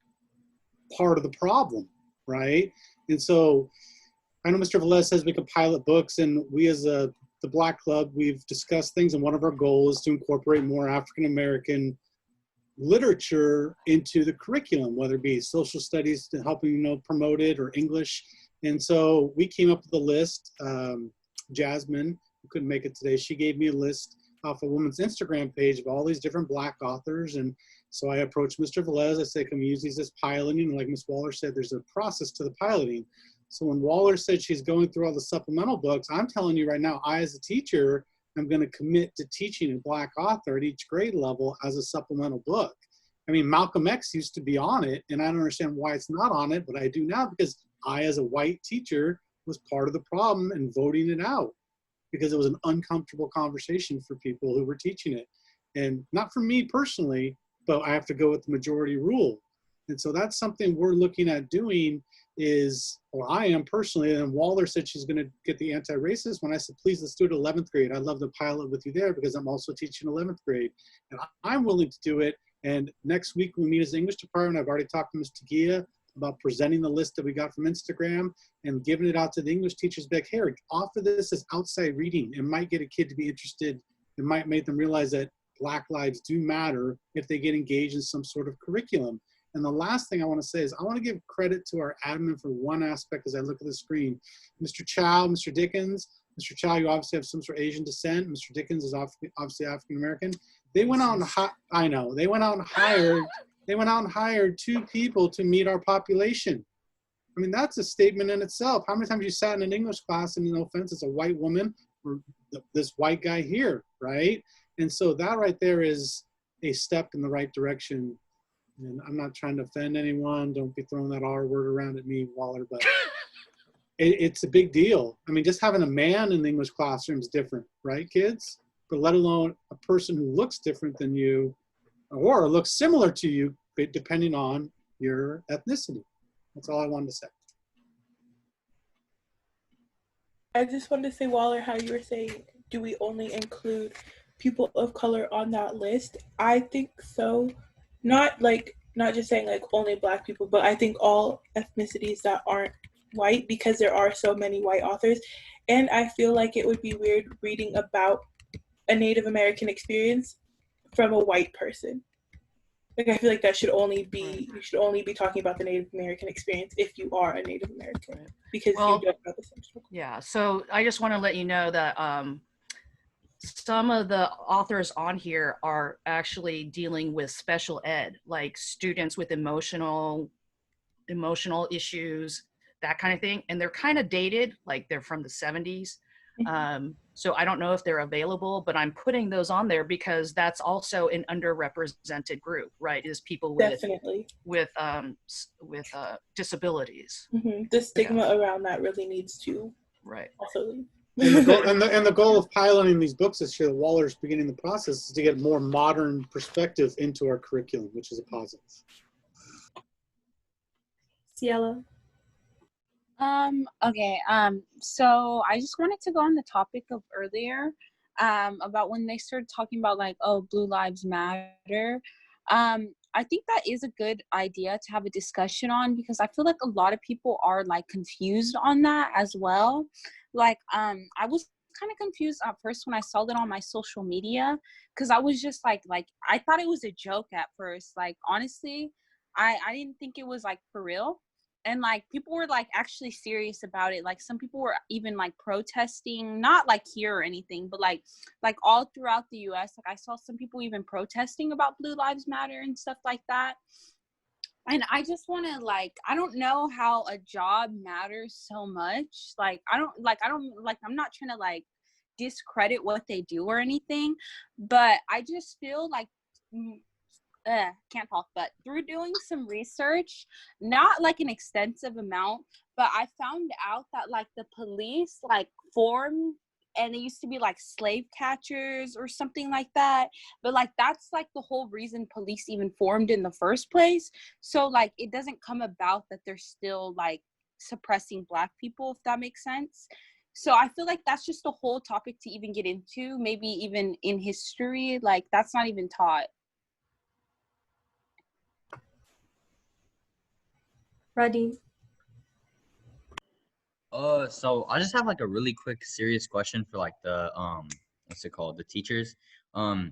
part of the problem, right? And so, I know Mr. Velez says we can pilot books, and we as the Black Club, we've discussed things, and one of our goals is to incorporate more African American literature into the curriculum, whether it be social studies to helping promote it, or English. And so we came up with a list. Jasmine, who couldn't make it today, she gave me a list off a woman's Instagram page of all these different Black authors. And so I approached Mr. Velez. I said, can we use these as piloting? And like Ms. Waller said, there's a process to the piloting. So when Waller said she's going through all the supplemental books, I'm telling you right now, I as a teacher, I'm going to commit to teaching a Black author at each grade level as a supplemental book. I mean, Malcolm X used to be on it, and I don't understand why it's not on it, but I do now because I, as a white teacher, was part of the problem in voting it out because it was an uncomfortable conversation for people who were teaching it. And not for me personally, but I have to go with the majority rule. And so that's something we're looking at doing is, or I am personally, and Waller said she's going to get the anti-racist one. I said, please, let's do it 11th grade. I'd love to pilot with you there because I'm also teaching 11th grade. And I'm willing to do it. And next week we meet as the English department. I've already talked to Ms. Tagia about presenting the list that we got from Instagram and giving it out to the English teachers. Back here, offer this as outside reading. It might get a kid to be interested. It might make them realize that Black lives do matter if they get engaged in some sort of curriculum. And the last thing I want to say is I want to give credit to our admin for one aspect as I look at the screen. Mr. Chow, Mr. Dickens. Mr. Chow, you obviously have some sort of Asian descent. Mr. Dickens is obviously African-American. They went out and hired 2 people to meet our population. I mean, that's a statement in itself. How many times you sat in an English class and, no offense, it's a white woman or this white guy here, right? And so that right there is a step in the right direction. And I'm not trying to offend anyone. Don't be throwing that R word around at me, Waller, but it's a big deal. I mean, just having a man in the English classroom is different, right, kids? But let alone a person who looks different than you or looks similar to you, depending on your ethnicity. That's all I wanted to say. I just wanted to say, Waller, how you were saying, do we only include people of color on that list? I think so. Not just saying like only Black people, but I think all ethnicities that aren't white, because there are so many white authors. And I feel like it would be weird reading about a Native American experience from a white person. Like, I feel like that should only be, you should only be talking about the Native American experience if you are a Native American, because you don't know the same struggle. Yeah, so I just want to let you know that some of the authors on here are actually dealing with special ed, like students with emotional issues, that kind of thing. And they're kind of dated, like they're from the 70s. So I don't know if they're available, but I'm putting those on there because that's also an underrepresented group, right? Is people with Definitely with disabilities. The stigma around that really needs to also leave. And the goal of piloting these books this year, Waller's beginning the process, is to get more modern perspective into our curriculum, which is a positive. Cielo. Okay, so I just wanted to go on the topic of earlier, about when they started talking about like, oh, Blue Lives Matter. I think that is a good idea to have a discussion on, because I feel like a lot of people are like confused on that as well. Like, I was kind of confused at first when I saw that on my social media, because I was just like I thought it was a joke at first. Like, honestly, I didn't think it was like for real. And like people were like actually serious about it. Like some people were even like protesting, not like here or anything, but like all throughout the US. Like I saw some people even protesting about Blue Lives Matter and stuff like that. And I just want to I don't know how a job matters so much. I'm not trying to discredit what they do or anything, but I just feel like can't talk, but through doing some research, not like an extensive amount, but I found out that like the police formed, and they used to be like slave catchers or something like that, but like that's like the whole reason police even formed in the first place. So like it doesn't come about that they're still like suppressing Black people, if that makes sense. So I feel like that's just a whole topic to even get into, maybe even in history, like that's not even taught. Ready. So I just have like a really quick serious question for like the what's it called, the teachers. Do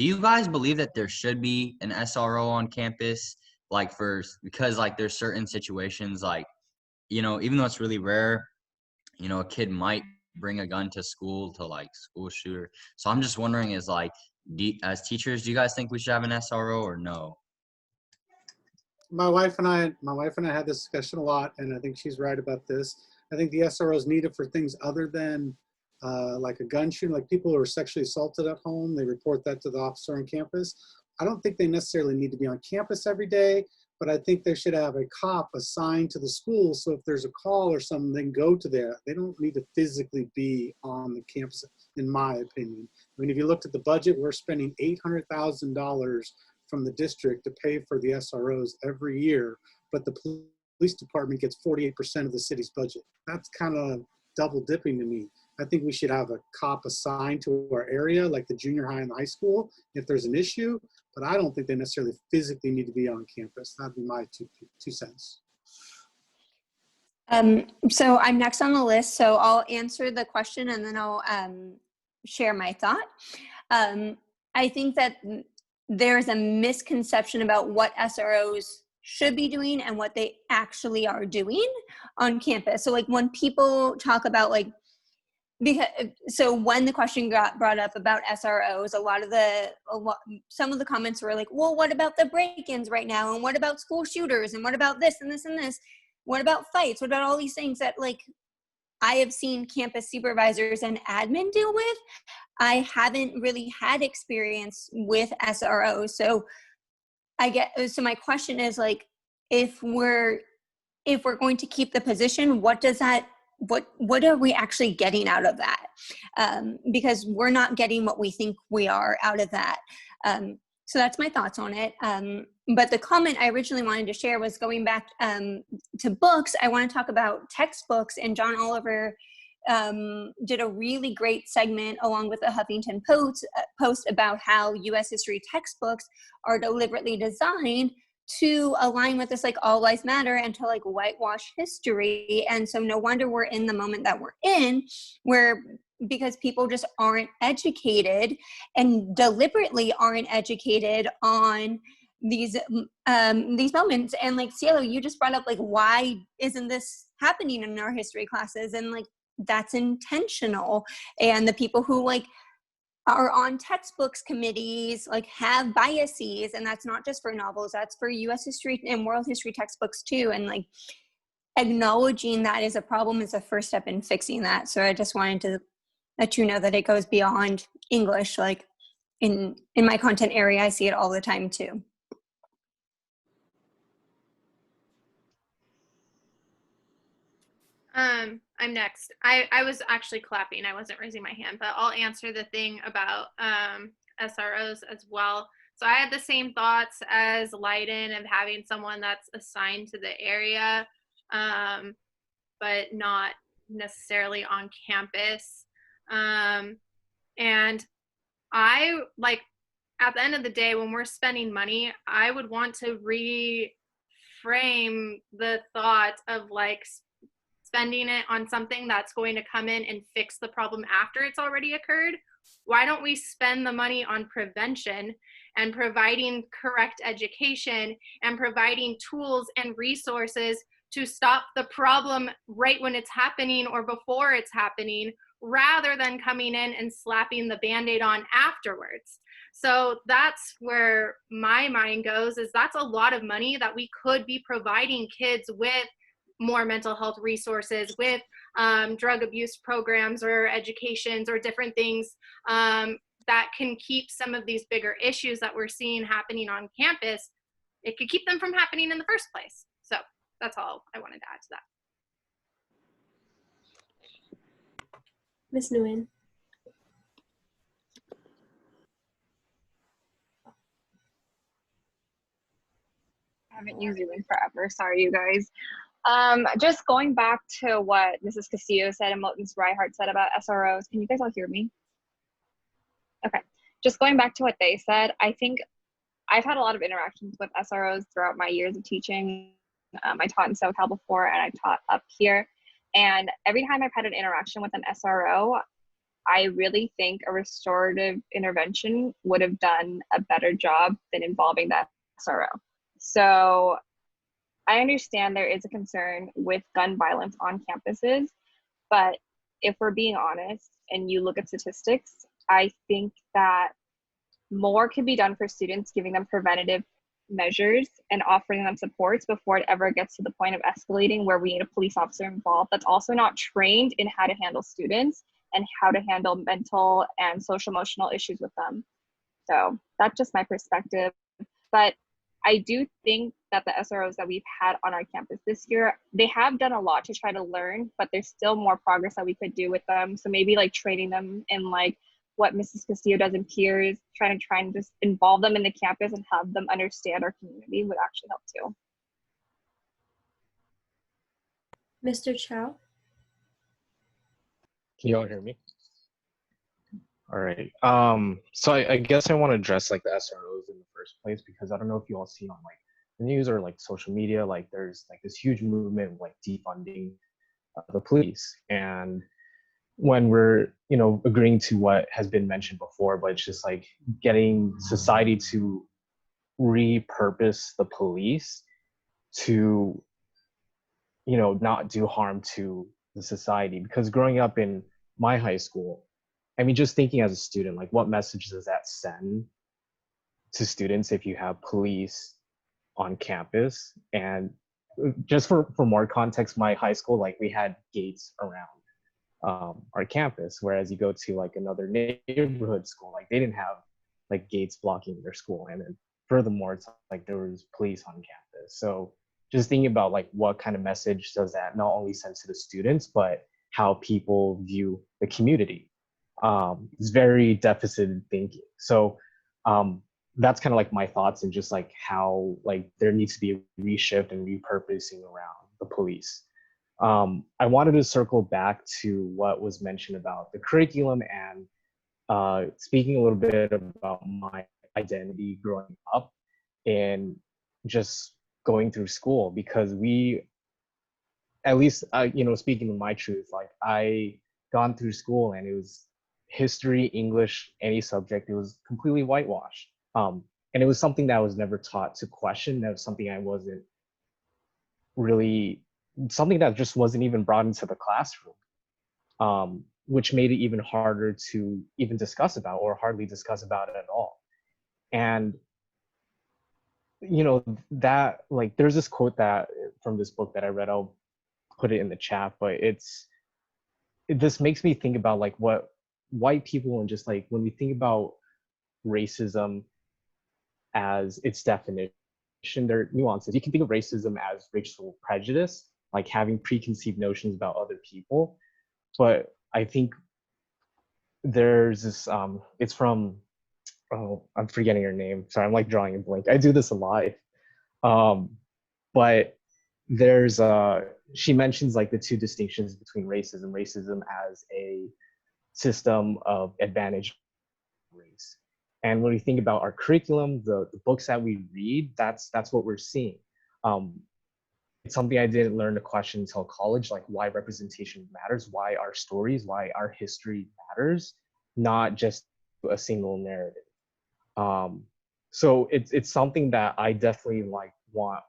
you guys believe that there should be an SRO on campus, because like there's certain situations, like, even though it's really rare, a kid might bring a gun to school to like school shooter. So I'm just wondering, is like, as teachers, do you guys think we should have an SRO or no? My wife and I had this discussion a lot, and I think she's right about this. I think the SRO is needed for things other than like a gun shooting, like people who are sexually assaulted at home. They report that to the officer on campus. I don't think they necessarily need to be on campus every day, but I think they should have a cop assigned to the school. So if there's a call or something, they can go to there. They don't need to physically be on the campus, in my opinion. I mean, if you looked at the budget, we're spending $800,000 from the district to pay for the SROs every year, but the police department gets 48% of the city's budget. That's kind of double dipping to me. I think we should have a cop assigned to our area, like the junior high and the high school, if there's an issue, but I don't think they necessarily physically need to be on campus. That'd be my two cents. So I'm next on the list, so I'll answer the question and then I'll share my thought. I think that there's a misconception about what SROs should be doing and what they actually are doing on campus. So like when people talk about so when the question got brought up about SROs, some of the comments were like, well, what about the break-ins right now? And what about school shooters? And what about this and this and this? What about fights? What about all these things that like I have seen campus supervisors and admin deal with? I haven't really had experience with SROs. So my question is like, if we're going to keep the position, what are we actually getting out of that? Because we're not getting what we think we are out of that. So that's my thoughts on it. But the comment I originally wanted to share was going back to books. I want to talk about textbooks, and John Oliver did a really great segment along with the Huffington Post about how U.S. history textbooks are deliberately designed to align with this like all lives matter and to like whitewash history. And so no wonder we're in the moment that we're in, where because people just aren't educated and deliberately aren't educated on these moments. And like Cielo, you just brought up like, why isn't this happening in our history classes? And like, that's intentional. And the people who like are on textbooks committees like have biases, and that's not just for novels, that's for US history and world history textbooks too. And like acknowledging that is a problem is the first step in fixing that. So I just wanted to let you know that it goes beyond English. Like in my content area, I see it all the time too. I'm next. I was actually clapping. I wasn't raising my hand, but I'll answer the thing about SROs as well. So I had the same thoughts as Leiden of having someone that's assigned to the area, but not necessarily on campus. And I like at the end of the day, when we're spending money, I would want to reframe the thought of like spending it on something that's going to come in and fix the problem after it's already occurred. Why don't we spend the money on prevention and providing correct education and providing tools and resources to stop the problem right when it's happening or before it's happening, rather than coming in and slapping the Band-Aid on afterwards. So that's where my mind goes, is that's a lot of money that we could be providing kids with more mental health resources, with drug abuse programs or educations or different things that can keep some of these bigger issues that we're seeing happening on campus. It could keep them from happening in the first place. So that's all I wanted to add to that. Ms. Nguyen. I haven't used Zoom in forever. Sorry, you guys. Just going back to what Mrs. Castillo said and what Ms. Reihart said about SROs. Can you guys all hear me? Okay. Just going back to what they said, I think I've had a lot of interactions with SROs throughout my years of teaching. I taught in SoCal before and I taught up here. And every time I've had an interaction with an SRO, I really think a restorative intervention would have done a better job than involving that SRO. So I understand there is a concern with gun violence on campuses, but if we're being honest and you look at statistics, I think that more can be done for students, giving them preventative measures and offering them supports before it ever gets to the point of escalating where we need a police officer involved that's also not trained in how to handle students and how to handle mental and social emotional issues with them. So that's just my perspective. But I do think that the SROs that we've had on our campus this year, they have done a lot to try to learn, but there's still more progress that we could do with them. So maybe like training them in like what Mrs. Castillo does in peers, trying to just involve them in the campus and have them understand our community would actually help too. Mr. Chow. Can you all hear me? All right. So I guess I want to address like the SROs in the first place, because I don't know if you all see on like the news or like social media, like there's like this huge movement of like defunding the police. And when we're, you know, agreeing to what has been mentioned before, but it's just like getting society to repurpose the police to, you know, not do harm to the society. Because growing up in my high school, I mean, just thinking as a student, like what message does that send to students if you have police on campus? And just for more context, my high school, like we had gates around our campus, whereas you go to like another neighborhood school, like they didn't have like gates blocking their school. And then furthermore, it's like there was police on campus. So just thinking about like what kind of message does that not only send to the students, but how people view the community. It's very deficit thinking. So that's kind of like my thoughts, and just like how like there needs to be a reshift and repurposing around the police. I wanted to circle back to what was mentioned about the curriculum, and speaking a little bit about my identity growing up and just going through school, because we, at least, you know, speaking of my truth, like I gone through school and it was history, English, any subject, it was completely whitewashed. And it was something that I was never taught to question. That was something I wasn't really, something that just wasn't even brought into the classroom, which made it even harder to even discuss about, or hardly discuss about it at all. And you know, that, like, there's this quote that from this book that I read, I'll put it in the chat, but it just makes me think about like what white people, and just like when we think about racism as its definition, there are nuances. You can think of racism as racial prejudice, like having preconceived notions about other people. But I think there's this, it's from, oh, I'm forgetting her name. Sorry, I'm like drawing a blank. I do this a lot. But there's, she mentions like the two distinctions between racism as a system of advantage race. And when we think about our curriculum, the books that we read, that's what we're seeing. It's something I didn't learn to question until college, like why representation matters, why our stories, why our history matters, not just a single narrative. So it's something that I definitely like want,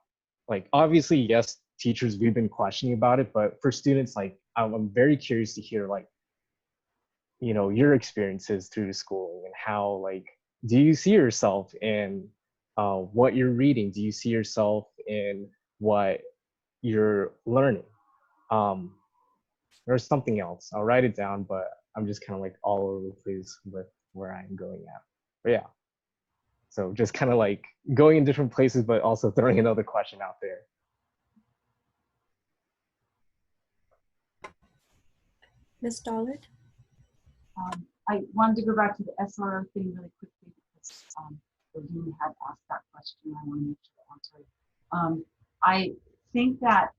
like, obviously, yes, teachers, we've been questioning about it, but for students, like, I'm very curious to hear, like, you know, your experiences through the schooling, and how, like, do you see yourself in what you're reading? Do you see yourself in what you're learning? There's something else. I'll write it down, but I'm just kind of like all over the place with where I'm going at. But yeah. So just kind of like going in different places, but also throwing another question out there. Ms. Dollard? I wanted to go back to the SRO thing really quickly, because Odin had asked that question. I want to make sure to answer it. I think that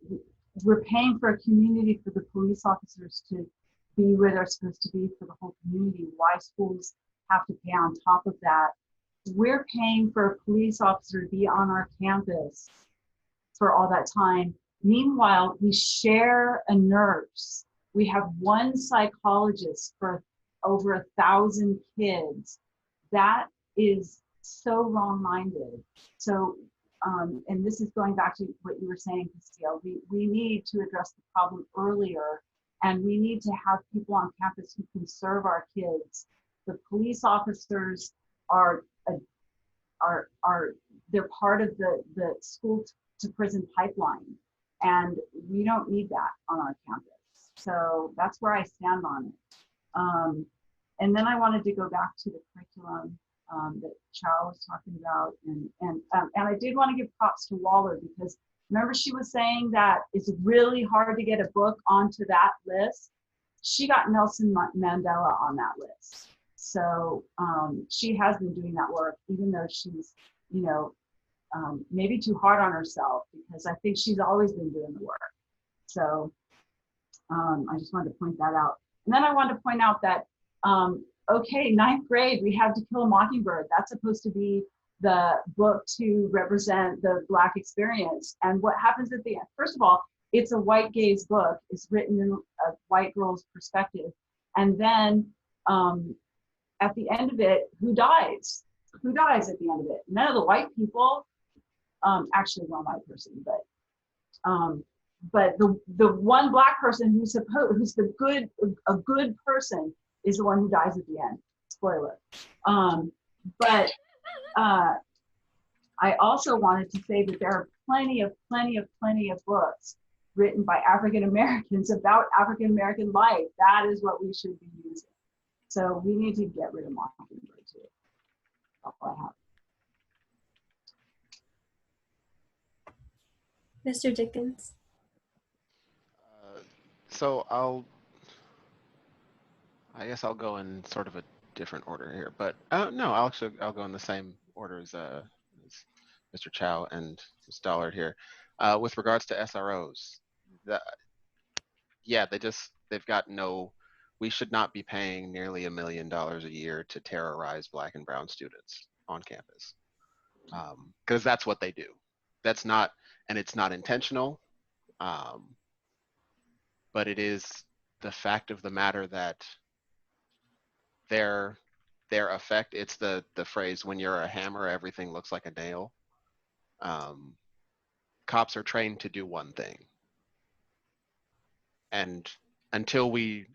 we're paying for a community for the police officers to be where they're supposed to be for the whole community. Why schools have to pay on top of that? We're paying for a police officer to be on our campus for all that time. Meanwhile, we share a nurse. We have one psychologist for over 1,000 kids. That is so wrong-minded. So, and this is going back to what you were saying, Castillo, we need to address the problem earlier, and we need to have people on campus who can serve our kids. The police officers are they're part of the school to prison pipeline, and we don't need that on our campus. So that's where I stand on it. And then I wanted to go back to the curriculum that Chow was talking about, and I did want to give props to Waller, because remember she was saying that it's really hard to get a book onto that list. She got Nelson Mandela on that list. So she has been doing that work, even though she's, you know, maybe too hard on herself, because I think she's always been doing the work. So I just wanted to point that out. And then I wanted to point out that, okay, 9th grade, we have To Kill a Mockingbird. That's supposed to be the book to represent the Black experience. And what happens at the end? First of all, it's a white gaze book. It's written in a white girl's perspective. And then at the end of it, who dies? Who dies at the end of it? None of the white people. Actually, one white person, but the one Black person who's a good person is the one who dies at the end. Spoiler. But I also wanted to say that there are plenty of books written by African Americans about African American life. That is what we should be using. So we need to get rid of Mockingbird too. That's all I have. Mr. Dickens. So I guess I'll go in sort of a different order here, but no, I'll go in the same order as Mr. Chow and Ms. Dollard here. With regards to SROs, yeah, they've got no. We should not be paying nearly $1 million a year to terrorize Black and brown students on campus, because that's what they do. That's not, and it's not intentional, but it is the fact of the matter that their effect. It's the phrase, when you're a hammer, everything looks like a nail. Cops are trained to do one thing, and until we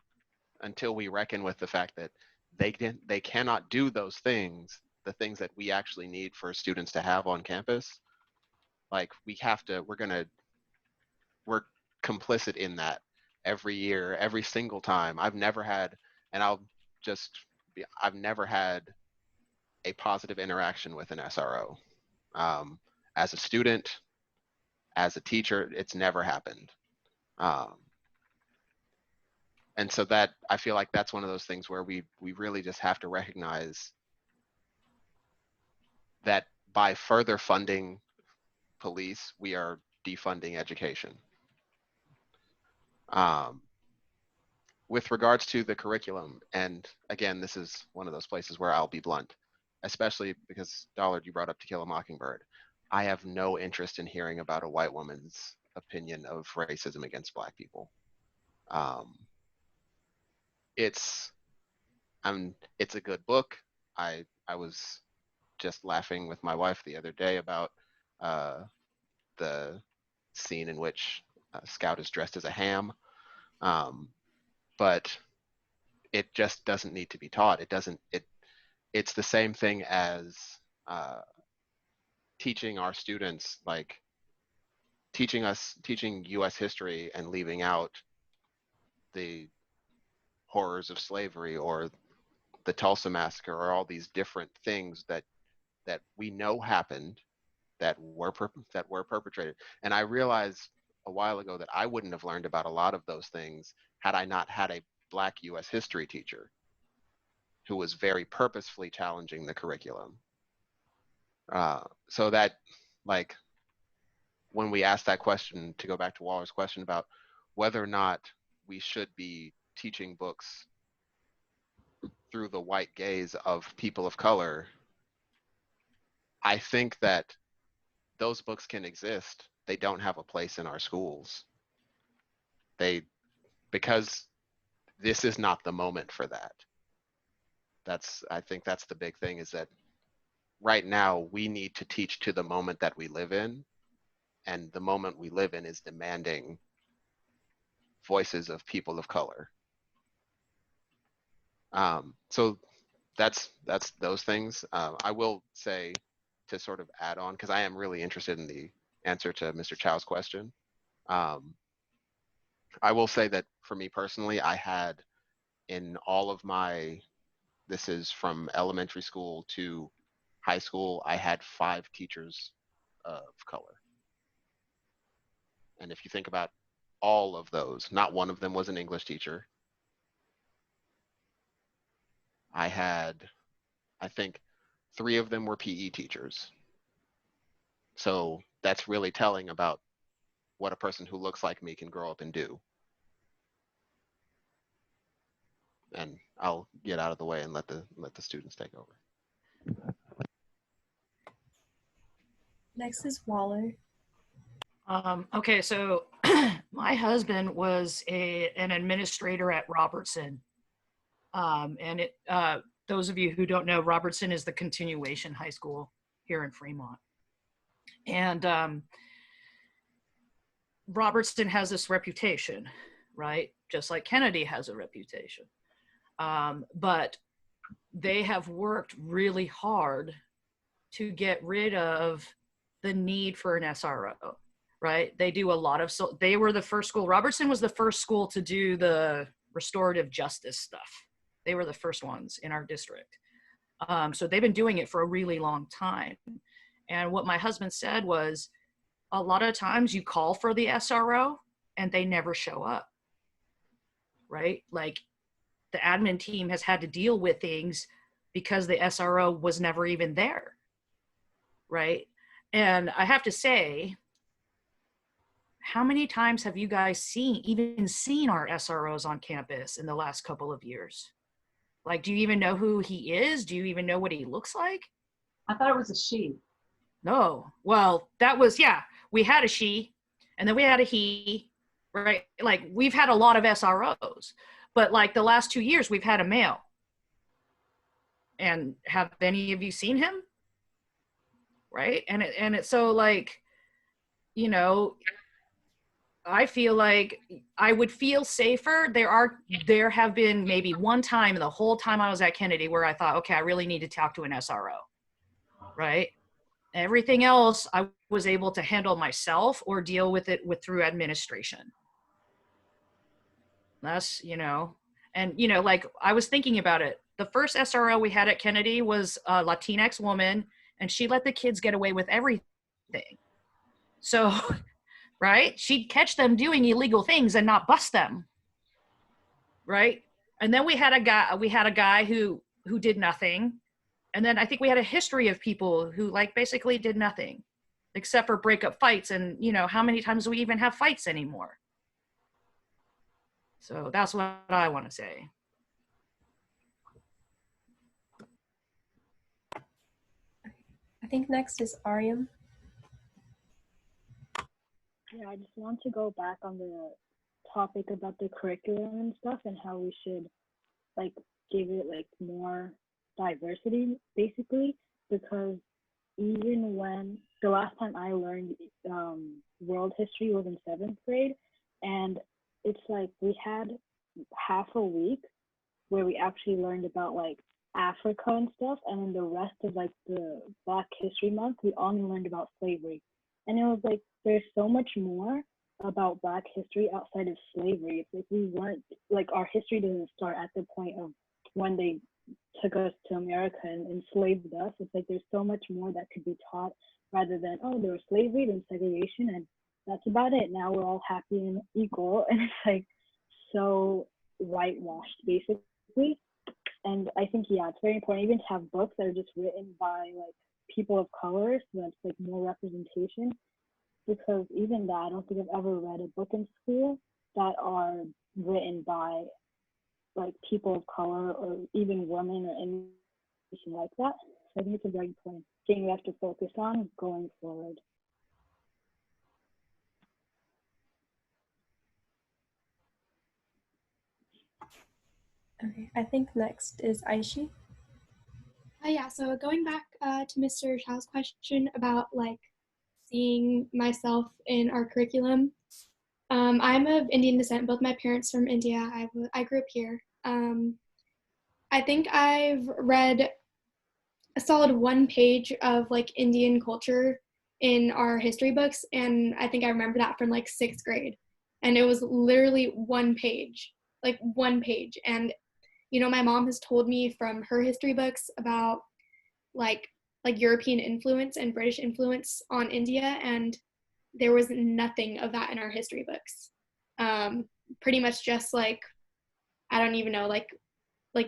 reckon with the fact that they cannot do those things, the things that we actually need for students to have on campus, like we're complicit in that every year, every single time. I've never had a positive interaction with an SRO. As a student, as a teacher, it's never happened. And so that, I feel like that's one of those things where we really just have to recognize that by further funding police, we are defunding education. With regards to the curriculum, and again, this is one of those places where I'll be blunt, especially because, Dollard, you brought up To Kill a Mockingbird. I have no interest in hearing about a white woman's opinion of racism against Black people. It's a good book. I was just laughing with my wife the other day about the scene in which Scout is dressed as a ham, but it just doesn't need to be taught. It's the same thing as teaching our students, like teaching U.S. history and leaving out the horrors of slavery or the Tulsa Massacre, or all these different things that we know happened, that were perpetrated. And I realized a while ago that I wouldn't have learned about a lot of those things had I not had a Black U.S. history teacher who was very purposefully challenging the curriculum. So that, like, when we asked that question, to go back to Waller's question about whether or not we should be teaching books through the white gaze of people of color, I think that those books can exist. They don't have a place in our schools. Because this is not the moment for that. I think that's the big thing, is that right now we need to teach to the moment that we live in, and the moment we live in is demanding voices of people of color. So that's those things. I will say, to sort of add on, because I am really interested in the answer to Mr. Chow's question. I will say that for me personally, I had, in all of my, this is from elementary school to high school, I had 5 teachers of color. And if you think about all of those, not one of them was an English teacher. I think 3 of them were PE teachers. So that's really telling about what a person who looks like me can grow up and do. And I'll get out of the way and let the students take over. Next is Waller. Okay, so my husband was an administrator at Robertson. And those of you who don't know, Robertson is the continuation high school here in Fremont. And Robertson has this reputation, right? Just like Kennedy has a reputation. But they have worked really hard to get rid of the need for an SRO, right? They do a lot of, so they were the first school. Robertson was the first school to do the restorative justice stuff. They were the first ones in our district. So they've been doing it for a really long time. And what my husband said was, a lot of times you call for the SRO and they never show up, right? Like the admin team has had to deal with things because the SRO was never even there, right? And I have to say, how many times have you guys even seen our SROs on campus in the last couple of years? Like, do you even know who he is? Do you even know what he looks like? I thought it was a she. No. Well, that was, yeah, we had a she and then we had a he, right? Like we've had a lot of SROs, but like the last 2 years we've had a male. And have any of you seen him? Right? And it's so like, you know, I feel like I would feel safer. There have been maybe one time in the whole time I was at Kennedy where I thought, okay, I really need to talk to an SRO, right? Everything else I was able to handle myself or deal with it through administration. That's, you know, and, you know, like I was thinking about it. The first SRO we had at Kennedy was a Latinx woman, and she let the kids get away with everything. So, right? She'd catch them doing illegal things and not bust them. Right? And then we had a guy who did nothing. And then I think we had a history of people who like basically did nothing except for break up fights. And, you know, how many times do we even have fights anymore? So that's what I want to say. I think next is Ariam. Yeah, I just want to go back on the topic about the curriculum and stuff and how we should like give it like more diversity basically, because even when the last time I learned world history was in 7th grade, and it's like we had half a week where we actually learned about like Africa and stuff, and then the rest of like the Black History Month we only learned about slavery. And it was like there's so much more about Black history outside of slavery. It's like we weren't like our history doesn't start at the point of when they took us to America and enslaved us. It's like there's so much more that could be taught rather than, oh, there was slavery, then segregation, and that's about it. Now we're all happy and equal. And it's like so whitewashed basically. And I think, yeah, it's very important even to have books that are just written by like people of color, so that's like more representation. Because even that, I don't think I've ever read a book in school that are written by like people of color or even women or anything like that. So I think it's a very important thing we have to focus on going forward. Okay, I think next is Aishi. Yeah, so going back to Mr. Chow's question about like seeing myself in our curriculum, I'm of Indian descent, both my parents from India. I grew up here. I think I've read a solid 1 page of like Indian culture in our history books, and I think I remember that from like 6th grade. And it was literally 1 page, like 1 page. And you know, my mom has told me from her history books about like European influence and British influence on India, and there was nothing of that in our history books. Pretty much just like, I don't even know, like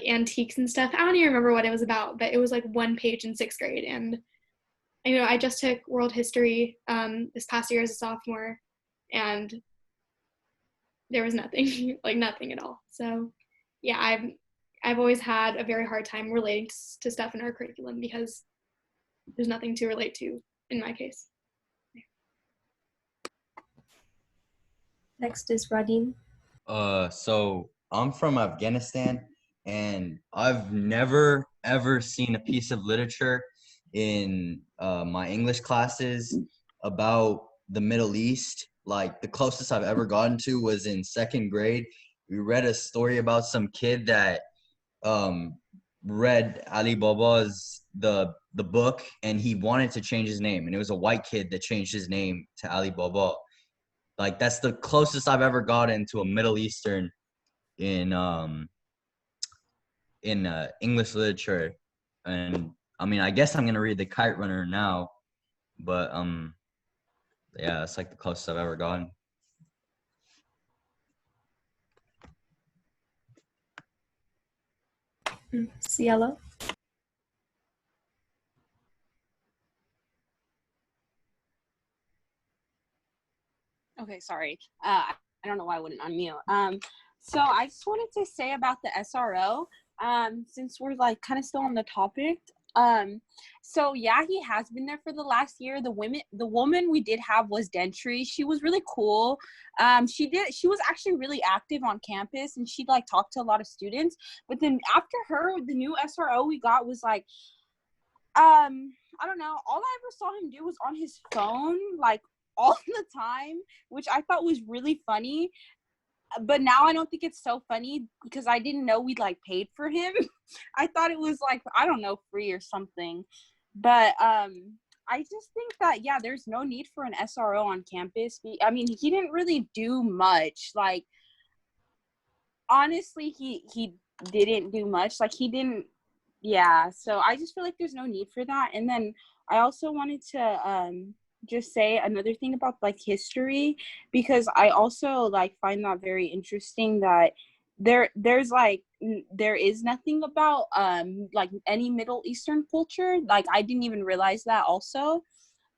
antiques and stuff. I don't even remember what it was about, but it was like 1 page in 6th grade. And you know, I just took world history this past year as a sophomore, and there was nothing, like nothing at all. So yeah, I've always had a very hard time relating to stuff in our curriculum because there's nothing to relate to in my case. Next is Radin. So I'm from Afghanistan, and I've never ever seen a piece of literature in my English classes about the Middle East. Like the closest I've ever gotten to was in 2nd grade. We read a story about some kid that read Ali Baba's the book, and he wanted to change his name, and it was a white kid that changed his name to Ali Baba. Like, that's the closest I've ever gotten to a Middle Eastern in English literature. And I mean, I guess I'm gonna read The Kite Runner now, but yeah, it's like the closest I've ever gotten. Cielo? Okay, sorry. I don't know why I wouldn't unmute. So I just wanted to say about the SRO, since we're like kind of still on the topic. So yeah, he has been there for the last year. The woman we did have was Dentry. She was really cool. She was actually really active on campus, and she like talked to a lot of students. But then after her, the new SRO we got was like, I don't know. All I ever saw him do was on his phone, like all the time, which I thought was really funny. But now I don't think it's so funny because I didn't know we'd like paid for him. I thought it was like, I don't know, free or something. But I just think that, yeah, there's no need for an SRO on campus. I mean, he didn't really do much. Like, honestly, he didn't do much. Like, he didn't, yeah. So I just feel like there's no need for that. And then I also wanted to just say another thing about like history, because I also like find that very interesting that there's like there is nothing about like any Middle Eastern culture. Like, I didn't even realize that also.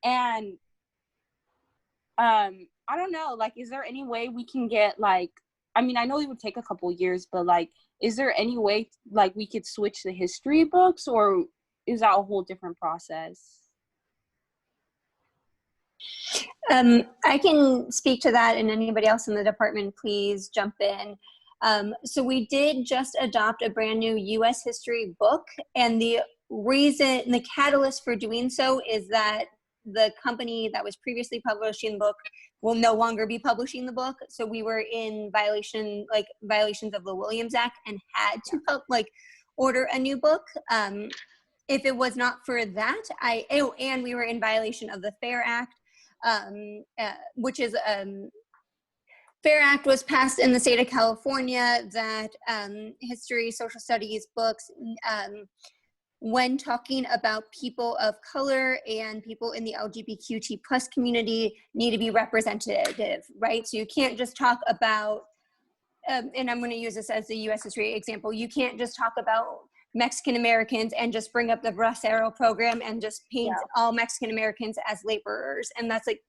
And I don't know, like, is there any way we can get like, I mean, I know it would take a couple years, but like, is there any way like we could switch the history books, or is that a whole different process? I can speak to that, and anybody else in the department, please jump in. So we did just adopt a brand new U.S. history book, and the catalyst for doing so is that the company that was previously publishing the book will no longer be publishing the book. So we were in violations of the Williams Act and had to order a new book. If it was not for that, and we were in violation of the FAIR Act, which is FAIR Act was passed in the state of California that history, social studies books, when talking about people of color and people in the LGBTQ+ community, need to be representative, right? So you can't just talk about, and I'm going to use this as the U.S. history example, you can't just talk about Mexican Americans and just bring up the Bracero program and just paint all Mexican Americans as laborers. And that's like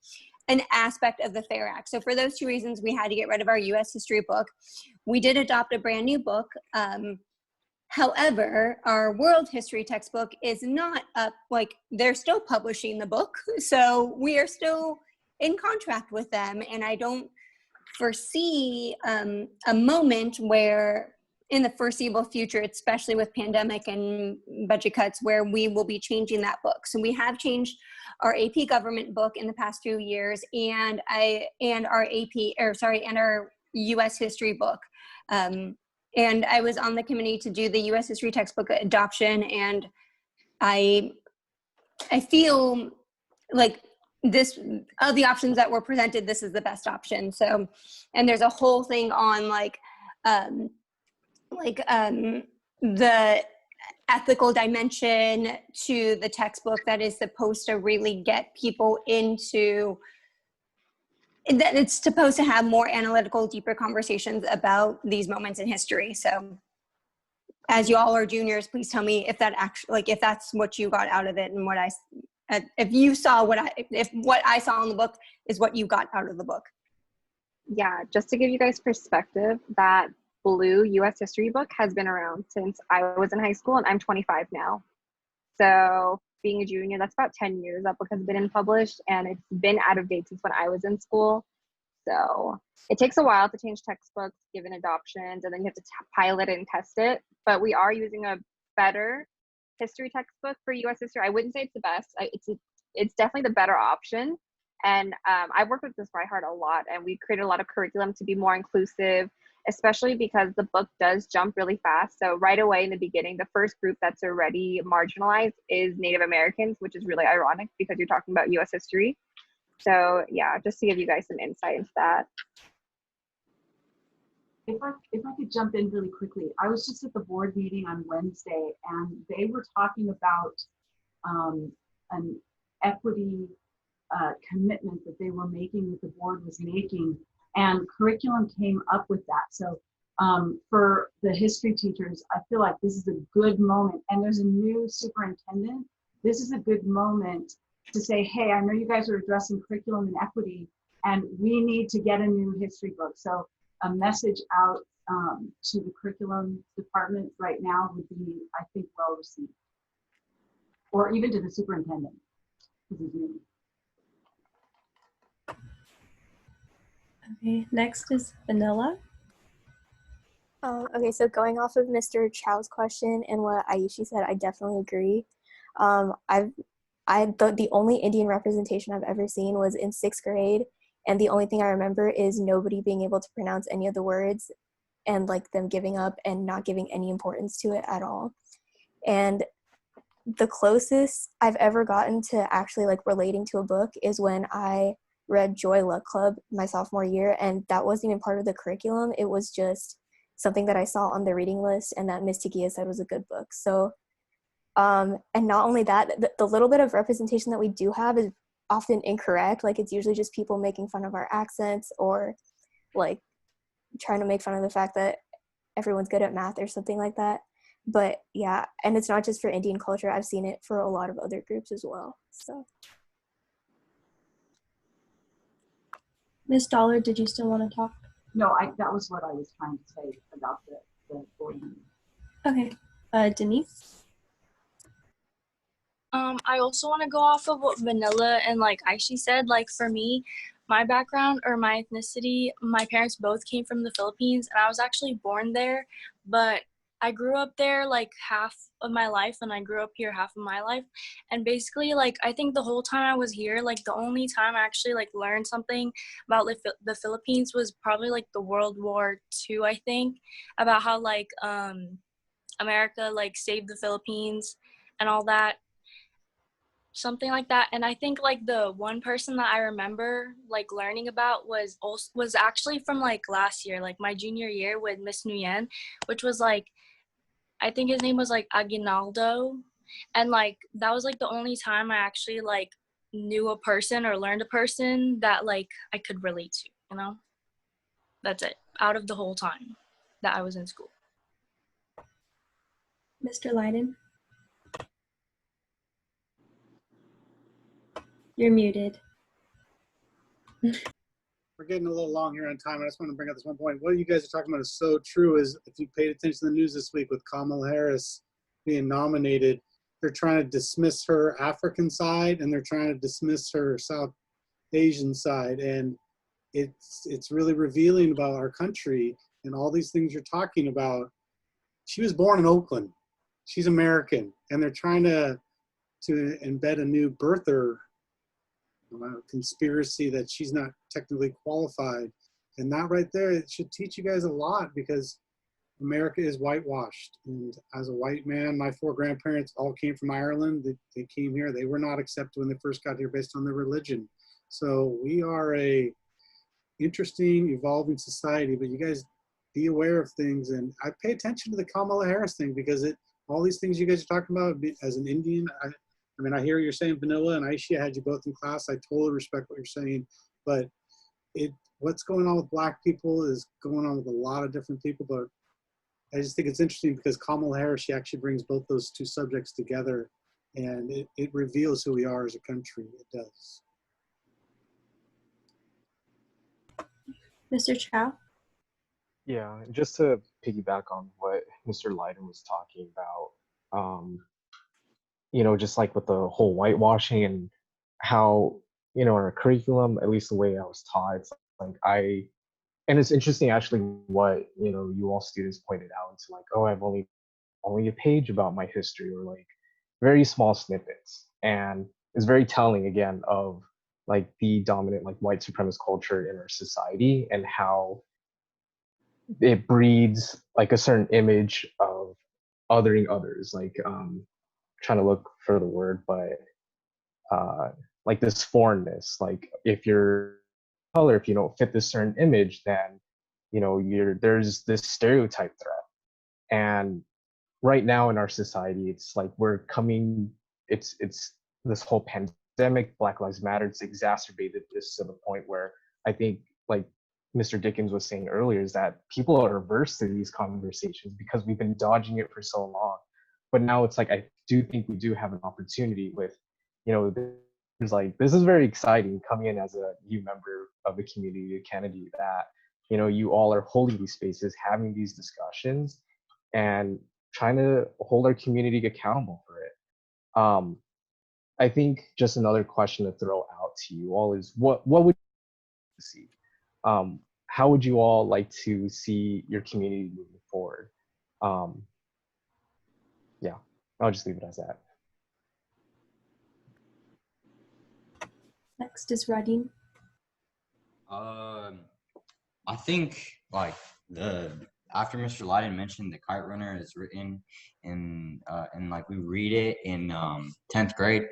an aspect of the FAIR Act. So for those two reasons, we had to get rid of our U.S. history book. We did adopt a brand new book. However, our world history textbook is not up, like they're still publishing the book. So we are still in contract with them. And I don't foresee a moment where in the foreseeable future, especially with pandemic and budget cuts, where we will be changing that book. So we have changed our AP government book in the past few years, and our U.S. history book. And I was on the committee to do the U.S. history textbook adoption, and I feel like this, of the options that were presented, this is the best option. So, and there's a whole thing on the ethical dimension to the textbook that is supposed to really get people into, that it's supposed to have more analytical, deeper conversations about these moments in history. So as you all are juniors, please tell me if that actually, if that's what you got out of it, and if you saw what I saw in the book is what you got out of the book. Yeah, just to give you guys perspective, that blue U.S. history book has been around since I was in high school, and I'm 25 now. So being a junior, that's about 10 years that book has been published, and it's been out of date since when I was in school. So it takes a while to change textbooks, given adoptions, and then you have to pilot it and test it. But we are using a better history textbook for U.S. history. I wouldn't say it's the best. It's definitely the better option. And I've worked with Ms. Reihart a lot, and we created a lot of curriculum to be more inclusive especially because the book does jump really fast. So right away in the beginning, the first group that's already marginalized is Native Americans, which is really ironic because you're talking about US history. So yeah, just to give you guys some insight into that. If I could jump in really quickly, I was just at the board meeting on Wednesday, and they were talking about an equity commitment that they were making, that the board was making, and curriculum came up with that. So for the history teachers, I feel like this is a good moment, and there's a new superintendent. This is a good moment to say, hey, I know you guys are addressing curriculum and equity, and we need to get a new history book. So a message out to the curriculum department right now would be, I think, well received. Or even to the superintendent. Okay, next is Vanilla. Okay, so going off of Mr. Chow's question and what Aishi said, I definitely agree. The only Indian representation I've ever seen was in 6th grade, and the only thing I remember is nobody being able to pronounce any of the words and like them giving up and not giving any importance to it at all. And the closest I've ever gotten to actually like relating to a book is when I read Joy Luck Club my sophomore year, and that wasn't even part of the curriculum. It was just something that I saw on the reading list and that Miss Takia said was a good book. So, and not only that, the little bit of representation that we do have is often incorrect. Like it's usually just people making fun of our accents or like trying to make fun of the fact that everyone's good at math or something like that. But yeah, and it's not just for Indian culture. I've seen it for a lot of other groups as well. So, Miss Dollar, did you still want to talk? No, that was what I was trying to say about the board meeting. Okay, Denise? I also want to go off of what Vanilla and like Aishi said. Like for me, my background or my ethnicity, my parents both came from the Philippines, and I was actually born there, but I grew up there like half of my life, and I grew up here half of my life. And basically, like I think the whole time I was here, like the only time I actually like learned something about the Philippines was probably like the World War II. I think about how like America like saved the Philippines and all that, something like that. And I think like the one person that I remember like learning about was actually from like last year, like my junior year with Miss Nguyen, which was like, I think his name was like Aguinaldo, and like that was like the only time I actually like knew a person or learned a person that like I could relate to, you know. That's it, out of the whole time that I was in school. Mr. Leiden? You're muted. We're getting a little long here on time. I just want to bring up this one point. What you guys are talking about is so true. Is if you paid attention to the news this week with Kamala Harris being nominated, they're trying to dismiss her African side and they're trying to dismiss her South Asian side. And it's really revealing about our country and all these things you're talking about. She was born in Oakland. She's American. And they're trying to embed a new birther conspiracy that she's not technically qualified. And that right there, it should teach you guys a lot, because America is whitewashed. And as a white man, my 4 grandparents all came from Ireland. They came here. They were not accepted when they first got here based on their religion. So we are a interesting, evolving society, but you guys be aware of things. And I pay attention to the Kamala Harris thing, because all these things you guys are talking about, as an Indian, I mean, I hear you're saying Vanilla and Aisha, had you both in class. I totally respect what you're saying, but what's going on with Black people is going on with a lot of different people. But I just think it's interesting because Kamala Harris, she actually brings both those two subjects together, and it reveals who we are as a country. It does. Mr. Chow? Yeah, just to piggyback on what Mr. Leiden was talking about, just like with the whole whitewashing and how, in our curriculum, at least the way I was taught, it's like and it's interesting actually what, you all students pointed out. It's like, oh, I've only a page about my history, or like very small snippets. And it's very telling again of like the dominant like white supremacist culture in our society, and how it breeds like a certain image of othering others, like trying to look for the word, but like this foreignness. Like if you're color, if you don't fit this certain image, then there's this stereotype threat. And right now in our society, it's like it's this whole pandemic, Black Lives Matter, it's exacerbated this to the point where I think, like Mr. Dickens was saying earlier, is that people are averse to these conversations because we've been dodging it for so long. But now it's like I do think we do have an opportunity with, there's like, this is very exciting coming in as a new member of the community of Kennedy, that you all are holding these spaces, having these discussions, and trying to hold our community accountable for it. I think just another question to throw out to you all is what would you see? How would you all like to see your community moving forward? Yeah, I'll just leave it as that. Next is Radin. I think like after Mr. Lyden mentioned the Kite Runner is written in and like we read it in 10th grade. I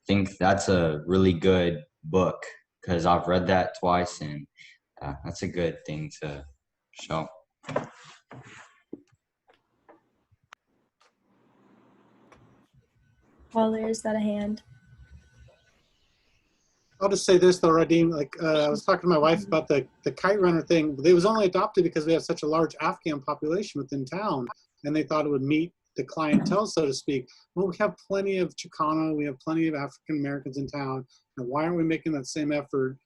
think that's a really good book because I've read that twice, and that's a good thing to show. Waller, is that a hand? I'll just say this though, Radim, like I was talking to my wife about the kite runner thing. It was only adopted because we have such a large Afghan population within town, and they thought it would meet the clientele, so to speak. Well, we have plenty of Chicano, we have plenty of African Americans in town, and why aren't we making that same effort?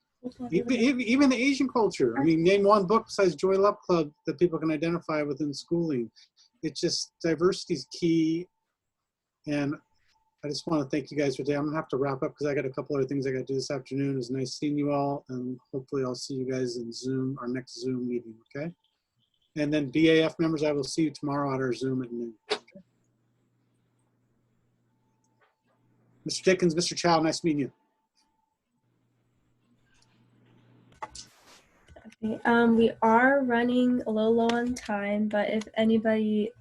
Even the Asian culture. I mean, name one book besides Joy Luck Club that people can identify within schooling. It's just diversity is key, and I just want to thank you guys for today. I'm gonna have to wrap up because I got a couple other things I got to do this afternoon. It was nice seeing you all, and hopefully I'll see you guys in Zoom, our next Zoom meeting, okay? And then BAF members, I will see you tomorrow at our Zoom at noon. Okay? Mr. Dickens, Mr. Chow, nice meeting you. Okay, we are running a little low on time, but if anybody,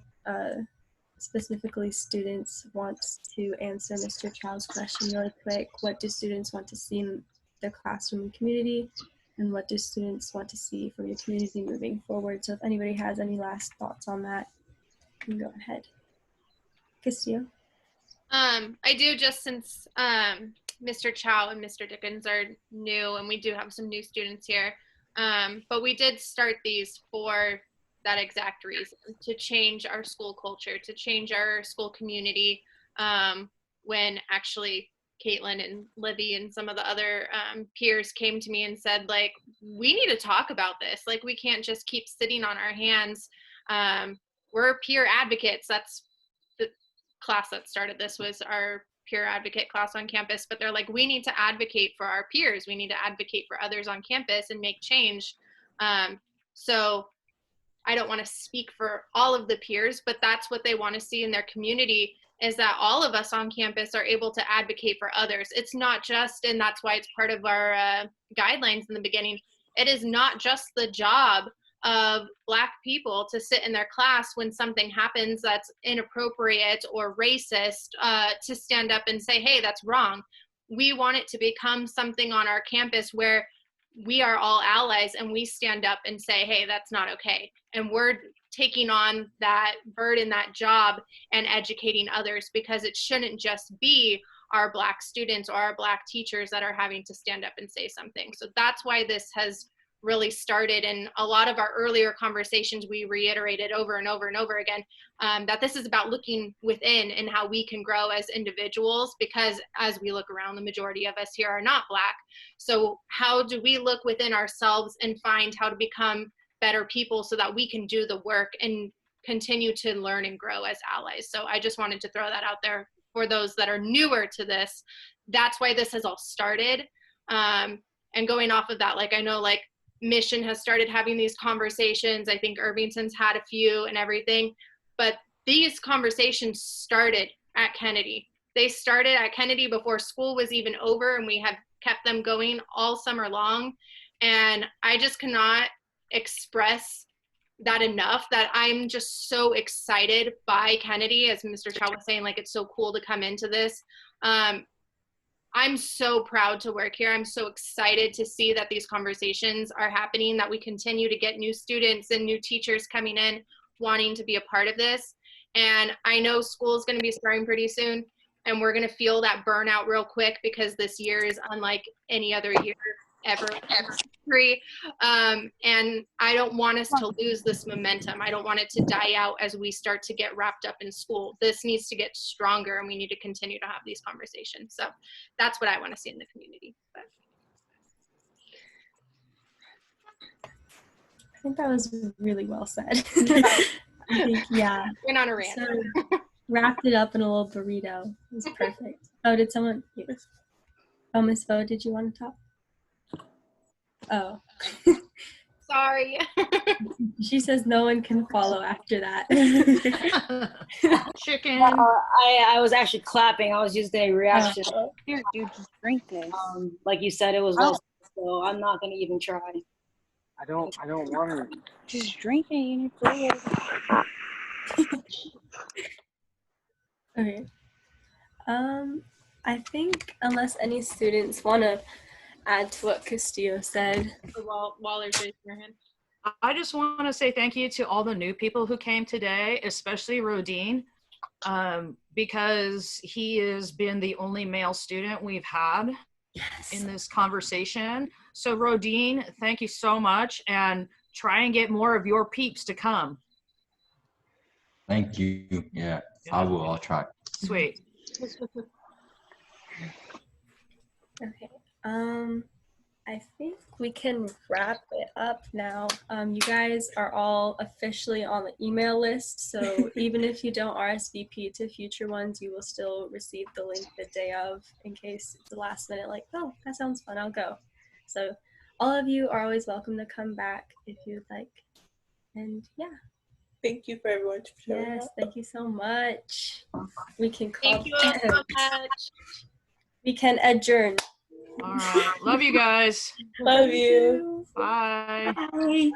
specifically students, wants to answer Mr. Chow's question really quick, what do students want to see in their classroom and community, and what do students want to see from your community moving forward? So if anybody has any last thoughts on that, you can go ahead. Castillo? I do, just since Mr. Chow and Mr. Dickens are new, and we do have some new students here. But we did start these for that exact reason, to change our school culture, to change our school community. When actually Caitlin and Livy and some of the other peers came to me and said, like, we need to talk about this. Like, we can't just keep sitting on our hands. We're peer advocates. That's the class that started this, was our peer advocate class on campus. But they're like, we need to advocate for our peers. We need to advocate for others on campus and make change. So I don't want to speak for all of the peers, but that's what they want to see in their community, is that all of us on campus are able to advocate for others. It's not just, and that's why it's part of our guidelines in the beginning, it is not just the job of Black people to sit in their class when something happens that's inappropriate or racist, to stand up and say, hey, that's wrong. We want it to become something on our campus where we are all allies and we stand up and say, hey, that's not okay. And we're taking on that burden, that job, and educating others, because it shouldn't just be our Black students or our Black teachers that are having to stand up and say something. So that's why this has really started. And a lot of our earlier conversations, we reiterated over and over and over again, that this is about looking within and how we can grow as individuals, because as we look around, the majority of us here are not Black. So how do we look within ourselves and find how to become better people so that we can do the work and continue to learn and grow as allies? So I just wanted to throw that out there for those that are newer to this. That's why this has all started. And going off of that, like, I know like Mission has started having these conversations. I think Irvington's had a few and everything, but these conversations started at Kennedy. They started at Kennedy before school was even over, and we have kept them going all summer long. And I just cannot express that enough that I'm just so excited by Kennedy, as Mr. Chow was saying, like, it's so cool to come into this. I'm so proud to work here. I'm so excited to see that these conversations are happening, that we continue to get new students and new teachers coming in wanting to be a part of this. And I know school is going to be starting pretty soon, and we're going to feel that burnout real quick because this year is unlike any other year ever. And I don't want us to lose this momentum. I don't want it to die out as we start to get wrapped up in school. This needs to get stronger, and we need to continue to have these conversations. So that's what I want to see in the community. But I think that was really well said. I think, yeah. went on a rant. So, wrapped it up in a little burrito. It was perfect. Oh, did someone? Oh, Miss Vo, did you want to talk? Oh. Sorry. She says no one can follow after that. Chicken. I was actually clapping. I was just a reaction. Here, dude, just drink this. Like you said, it was well, so I'm not gonna even try. I don't want to. Just drink it. You need to. Okay. I think unless any students want to add to what Castillo said. While there's raising your hand. I just want to say thank you to all the new people who came today, especially Rodine, because he has been the only male student we've had in this conversation. So Rodine, thank you so much, and try and get more of your peeps to come. Thank you. Yeah, I will. I'll try. Sweet. Okay. I think we can wrap it up now. You guys are all officially on the email list, so even if you don't RSVP to future ones, you will still receive the link the day of in case it's the last minute, like, oh, that sounds fun, I'll go. So all of you are always welcome to come back if you'd like. And yeah. Thank you for everyone for showing Yes, up. thank you so much. We can call. Thank you all so much. We can adjourn. All right. Love you guys. Love you. Bye. Bye.